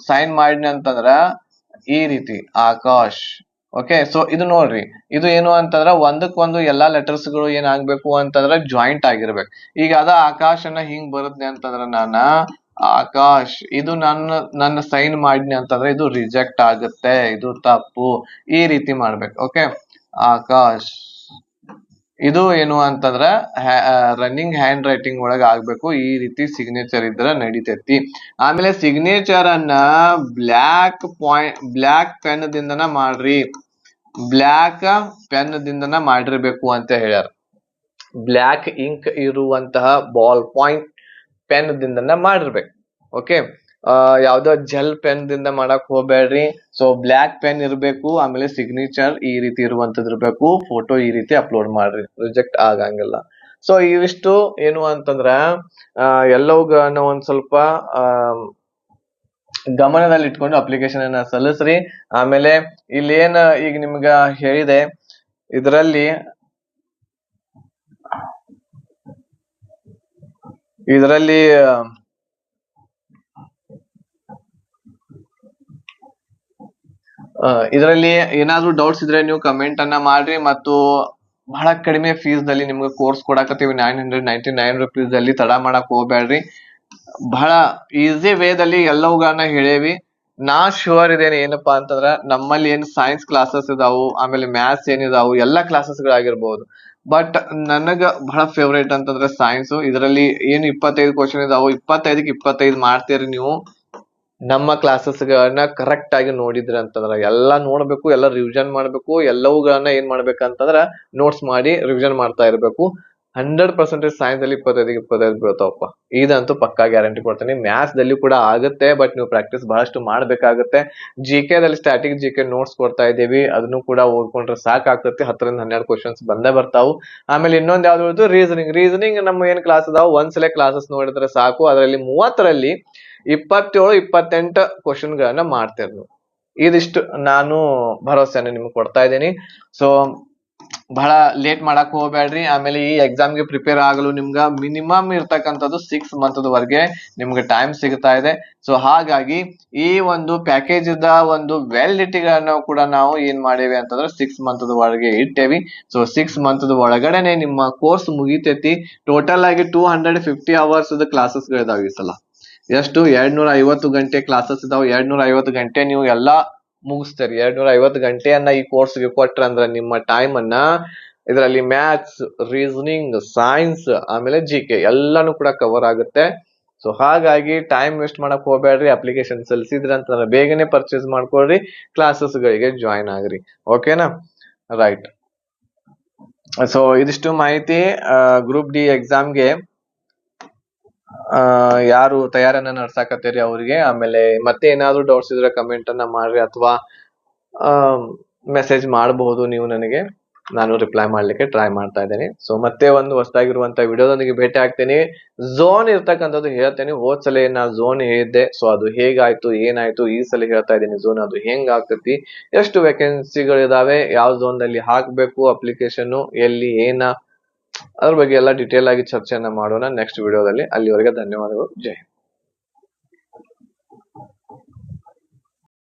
Speaker 1: ಸೈನ್ ಮಾಡಿನಿ ಅಂತಂದ್ರ ಈ ರೀತಿ ಆಕಾಶ್. ಓಕೆ, ಸೊ ಇದು ನೋಡ್ರಿ, ಇದು ಏನು ಅಂತಂದ್ರ ಒಂದಕ್ಕೊಂದು ಎಲ್ಲಾ ಲೆಟರ್ಸ್ ಗಳು ಏನ್ ಆಗ್ಬೇಕು ಅಂತಂದ್ರ ಜಾಯಿಂಟ್ ಆಗಿರ್ಬೇಕು. ಈಗ ಅದ ಆಕಾಶನ ಹಿಂಗ್ ಬರುತ್ತೆ ಅಂತಂದ್ರ ನಾನ ಆಕಾಶ್, ಇದು ನನ್ನ ಸೈನ್ ಮಾಡಿನಿ ಅಂತಂದ್ರೆ ಇದು ರಿಜೆಕ್ಟ್ ಆಗುತ್ತೆ, ಇದು ತಪ್ಪು. ಈ ರೀತಿ ಮಾಡ್ಬೇಕು. ಓಕೆ, ಆಕಾಶ್ ಇದು ಏನು ಅಂತಂದ್ರ ರನ್ನಿಂಗ್ ಹ್ಯಾಂಡ್ ರೈಟಿಂಗ್ ಒಳಗ ಆಗ್ಬೇಕು. ಈ ರೀತಿ ಸಿಗ್ನೇಚರ್ ಇದ್ರ ನಡಿತೈತಿ. ಆಮೇಲೆ ಸಿಗ್ನೇಚರ್ ಅನ್ನ ಬ್ಲ್ಯಾಕ್ ಪೆನ್ ದಿಂದನ ಮಾಡ್ರಿ, ಬ್ಲ್ಯಾಕ್ ಪೆನ್ ದಿಂದನ ಮಾಡಿರ್ಬೇಕು ಅಂತ ಹೇಳ್ಯಾರ. ಬ್ಲ್ಯಾಕ್ ಇಂಕ್ ಇರುವಂತಹ ಬಾಲ್ ಪಾಯಿಂಟ್ ಪೆನ್ ದಿಂದನ ಮಾಡಿರ್ಬೇಕು. ಓಕೆ, ಯಾವ್ದೋ ಜೆಲ್ ಪೆನ್ ದಿಂದ ಮಾಡಕ್ ಹೋಗ್ಬೇಡ್ರಿ. ಸೊ ಬ್ಲ್ಯಾಕ್ ಪೆನ್ ಇರ್ಬೇಕು, ಆಮೇಲೆ ಸಿಗ್ನೇಚರ್ ಈ ರೀತಿ ಇರುವಂತದ್ ಇರ್ಬೇಕು, ಫೋಟೋ ಈ ರೀತಿ ಅಪ್ಲೋಡ್ ಮಾಡ್ರಿ, ರಿಜೆಕ್ಟ್ ಆಗಂಗಿಲ್ಲ. ಸೊ ಇವಿಷ್ಟು ಏನು ಅಂತಂದ್ರ ಎಲ್ಲವುಗಳನ್ನ ಒಂದ್ ಸ್ವಲ್ಪ ಗಮನದಲ್ಲಿ ಇಟ್ಕೊಂಡು ಅಪ್ಲಿಕೇಶನ್ ಅನ್ನ ಸಲ್ಲಿಸ್ರಿ. ಆಮೇಲೆ ಇಲ್ಲಿ ಏನ್ ಈಗ ನಿಮ್ಗ ಹೇಳಿದೆ, ಇದರಲ್ಲಿ ಏನಾದ್ರೂ ಡೌಟ್ಸ್ ಇದ್ರೆ ನೀವು ಕಮೆಂಟ್ ಅನ್ನ ಮಾಡ್ರಿ. ಮತ್ತು ಬಹಳ ಕಡಿಮೆ ಫೀಸ್ ದಲ್ಲಿ ನಿಮ್ಗೆ ಕೋರ್ಸ್ ಕೊಡಾಕತ್ತೀವಿ, 999 rupees ದಲ್ಲಿ. ತಡ ಮಾಡಕ್ ಹೋಗ್ಬೇಡ್ರಿ, ಬಹಳ ಈಸಿ ವೇದಲ್ಲಿ ಎಲ್ಲವುಗಳನ್ನ ಹೇಳೇವಿ. ನಾ ಶೂರ್ ಇದೇನೆ ಏನಪ್ಪಾ ಅಂತಂದ್ರ ನಮ್ಮಲ್ಲಿ ಏನ್ ಸೈನ್ಸ್ ಕ್ಲಾಸಸ್ ಇದಾವು, ಆಮೇಲೆ ಮ್ಯಾಥ್ಸ್ ಏನಿದಾವು, ಎಲ್ಲಾ ಕ್ಲಾಸಸ್ ಗಳಾಗಿರ್ಬಹುದು. ಬಟ್ ನನಗ ಬಹಳ ಫೇವ್ರೇಟ್ ಅಂತಂದ್ರೆ ಸೈನ್ಸ್. ಇದರಲ್ಲಿ ಏನು 25 ಕ್ವಶನ್ ಇದಾವು, 25ಕ್ಕೆ 25 ಮಾಡ್ತೀರಿ ನೀವು. ನಮ್ಮ ಕ್ಲಾಸಸ್ ಗಳನ್ನ ಕರೆಕ್ಟ್ ಆಗಿ ನೋಡಿದ್ರಿ ಅಂತಂದ್ರ, ಎಲ್ಲಾ ನೋಡ್ಬೇಕು, ಎಲ್ಲ ರಿವಿಷನ್ ಮಾಡ್ಬೇಕು, ಎಲ್ಲವುಗಳನ್ನ ಏನ್ ಮಾಡ್ಬೇಕಂತಂದ್ರ ನೋಟ್ಸ್ ಮಾಡಿ ರಿವಿಷನ್ ಮಾಡ್ತಾ ಇರ್ಬೇಕು. 100% ಸೈನ್ಸ್ ಅಲ್ಲಿ 25ಕ್ಕೆ 25 ಬೀಳ್ತಾವಪ್ಪ, ಇದಂತೂ ಪಕ್ಕಾ ಗ್ಯಾರಂಟಿ ಕೊಡ್ತೀನಿ. ಮ್ಯಾಥ್ಸ್ ದಲ್ಲಿ ಕೂಡ ಆಗುತ್ತೆ, ಬಟ್ ನೀವು ಪ್ರಾಕ್ಟೀಸ್ ಬಹಳಷ್ಟು ಮಾಡ್ಬೇಕಾಗುತ್ತೆ. ಜಿಕೆ ದಲ್ಲಿ ಸ್ಟ್ಯಾಟಿಕ್ ಜಿಕೆ ನೋಟ್ಸ್ ಕೊಡ್ತಾ ಇದ್ದೀವಿ, ಅದನ್ನು ಕೂಡ ಓದ್ಕೊಂಡ್ರೆ ಸಾಕಾಗ್ತತಿ. 10ರಿಂದ 12 ಕ್ವಶನ್ಸ್ ಬಂದೇ ಬರ್ತಾವು. ಆಮೇಲೆ ಇನ್ನೊಂದ್ ಯಾವ್ದು ರೀಸನಿಂಗ್ ನಮ್ಮ ಏನ್ ಕ್ಲಾಸ್ ಅದಾವ, ಒಂದ್ಸಲ ಕ್ಲಾಸಸ್ ನೋಡಿದ್ರೆ ಸಾಕು. ಅದರಲ್ಲಿ 30ರಲ್ಲಿ 27, 28 ಕ್ವಶನ್ ಗಳನ್ನ ಮಾಡ್ತೇವೆ ನೀವು. ಇದಿಷ್ಟು ನಾನು ಭರವಸೆಯನ್ನು ನಿಮ್ಗೆ ಕೊಡ್ತಾ ಇದ್ದೀನಿ. ಸೊ ಬಹಳ ಲೇಟ್ ಮಾಡಕ್ ಹೋಗ್ಬೇಡ್ರಿ. ಆಮೇಲೆ ಈ ಎಕ್ಸಾಮ್ಗೆ ಪ್ರಿಪೇರ್ ಆಗಲು ನಿಮ್ಗ ಮಿನಿಮಮ್ ಇರ್ತಕ್ಕಂಥದ್ದು 6 month ವರೆಗೆ ನಿಮ್ಗೆ ಟೈಮ್ ಸಿಗ್ತಾ ಇದೆ. ಸೊ ಹಾಗಾಗಿ ಈ ಒಂದು ಪ್ಯಾಕೇಜ್ ಇದ್ದ ಒಂದು ವ್ಯಾಲಿಡಿಟಿಗಳನ್ನ ಕೂಡ ನಾವು ಏನ್ ಮಾಡೇವಿ ಅಂತಂದ್ರೆ 6 month ಒಳಗೆ ಇಟ್ಟೇವಿ. ಸೊ 6 month ಒಳಗಡೆನೆ ನಿಮ್ಮ ಕೋರ್ಸ್ ಮುಗಿತೈತಿ. ಟೋಟಲ್ ಆಗಿ 250 hours ಕ್ಲಾಸಸ್ ಗಳಿದಾವೆ ಈ ಸಲ. ಎಷ್ಟು 250 ಗಂಟೆ ಕ್ಲಾಸಸ್ ಇದಾವೆ. 250 ಗಂಟೆ ನೀವು ಎಲ್ಲಾ ಮುಗಿಸ್ತೀರಿ. 250 ಗಂಟೆಯನ್ನ ಈ ಕೋರ್ಸ್ಗೆ ಕೊಟ್ರ ಅಂದ್ರ ನಿಮ್ಮ ಟೈಮ್ ಅನ್ನ ಇದರಲ್ಲಿ ಮ್ಯಾಥ್ಸ್, ರೀಸನಿಂಗ್, ಸೈನ್ಸ್, ಆಮೇಲೆ ಜಿಕೆ ಎಲ್ಲಾನು ಕೂಡ ಕವರ್ ಆಗುತ್ತೆ. ಸೊ ಹಾಗಾಗಿ ಟೈಮ್ ವೇಸ್ಟ್ ಮಾಡಕ್ ಹೋಗ್ಬೇಡ್ರಿ. ಅಪ್ಲಿಕೇಶನ್ ಸಲ್ಲಿಸಿದ್ರಿ ಅಂತಂದ್ರೆ ಬೇಗನೆ ಪರ್ಚೇಸ್ ಮಾಡ್ಕೊಳ್ರಿ, ಕ್ಲಾಸಸ್ ಗಳಿಗೆ ಜಾಯಿನ್ ಆಗ್ರಿ. ಓಕೆನಾ, ರೈಟ್. ಸೊ ಇದಿಷ್ಟು ಮಾಹಿತಿ ಗ್ರೂಪ್ ಡಿ ಎಕ್ಸಾಮ್ಗೆ ಯಾರು ತಯಾರನ್ನ ನಡ್ಸಾಕತ್ತೀರಿ ಅವ್ರಿಗೆ. ಆಮೇಲೆ ಮತ್ತೆ ಏನಾದ್ರು ಡೌಟ್ಸ್ ಇದ್ರೆ ಕಮೆಂಟ್ ಅನ್ನ ಮಾಡ್ರಿ, ಅಥವಾ ಮೆಸೇಜ್ ಮಾಡಬಹುದು ನೀವು ನನಗೆ, ನಾನು ರಿಪ್ಲೈ ಮಾಡ್ಲಿಕ್ಕೆ ಟ್ರೈ ಮಾಡ್ತಾ ಇದ್ದೇನೆ. ಸೊ ಮತ್ತೆ ಒಂದು ಹೊಸದಾಗಿರುವಂತ ವಿಡಿಯೋದೊಂದಿಗೆ ಭೇಟಿ ಆಗ್ತೇನೆ. ಝೋನ್ ಇರ್ತಕ್ಕಂಥದ್ದು ಹೇಳ್ತೇನೆ. ಹೋದ್ ಸಲ ನಾ ಝೋನ್ ಹೇಳಿದ್ದೆ, ಸೊ ಅದು ಹೇಗಾಯ್ತು ಏನಾಯ್ತು, ಈ ಸಲ ಹೇಳ್ತಾ ಇದ್ದೀನಿ ಝೋನ್ ಅದು ಹೆಂಗ್ ಆಗ್ತತಿ, ಎಷ್ಟು ವೇಕೆನ್ಸಿಗಳಿದಾವೆ, ಯಾವ ಝೋನ್ ನಲ್ಲಿ ಹಾಕ್ಬೇಕು ಅಪ್ಲಿಕೇಶನ್, ಎಲ್ಲಿ ಏನ, ಅದ್ರ ಬಗ್ಗೆ ಎಲ್ಲ ಡಿಟೇಲ್ ಆಗಿ ಚರ್ಚೆಯನ್ನ ಮಾಡೋಣ ನೆಕ್ಸ್ಟ್ ವಿಡಿಯೋದಲ್ಲಿ. ಅಲ್ಲಿವರೆಗೆ ಧನ್ಯವಾದಗಳು. ಜೈ ಹಿಂದ್.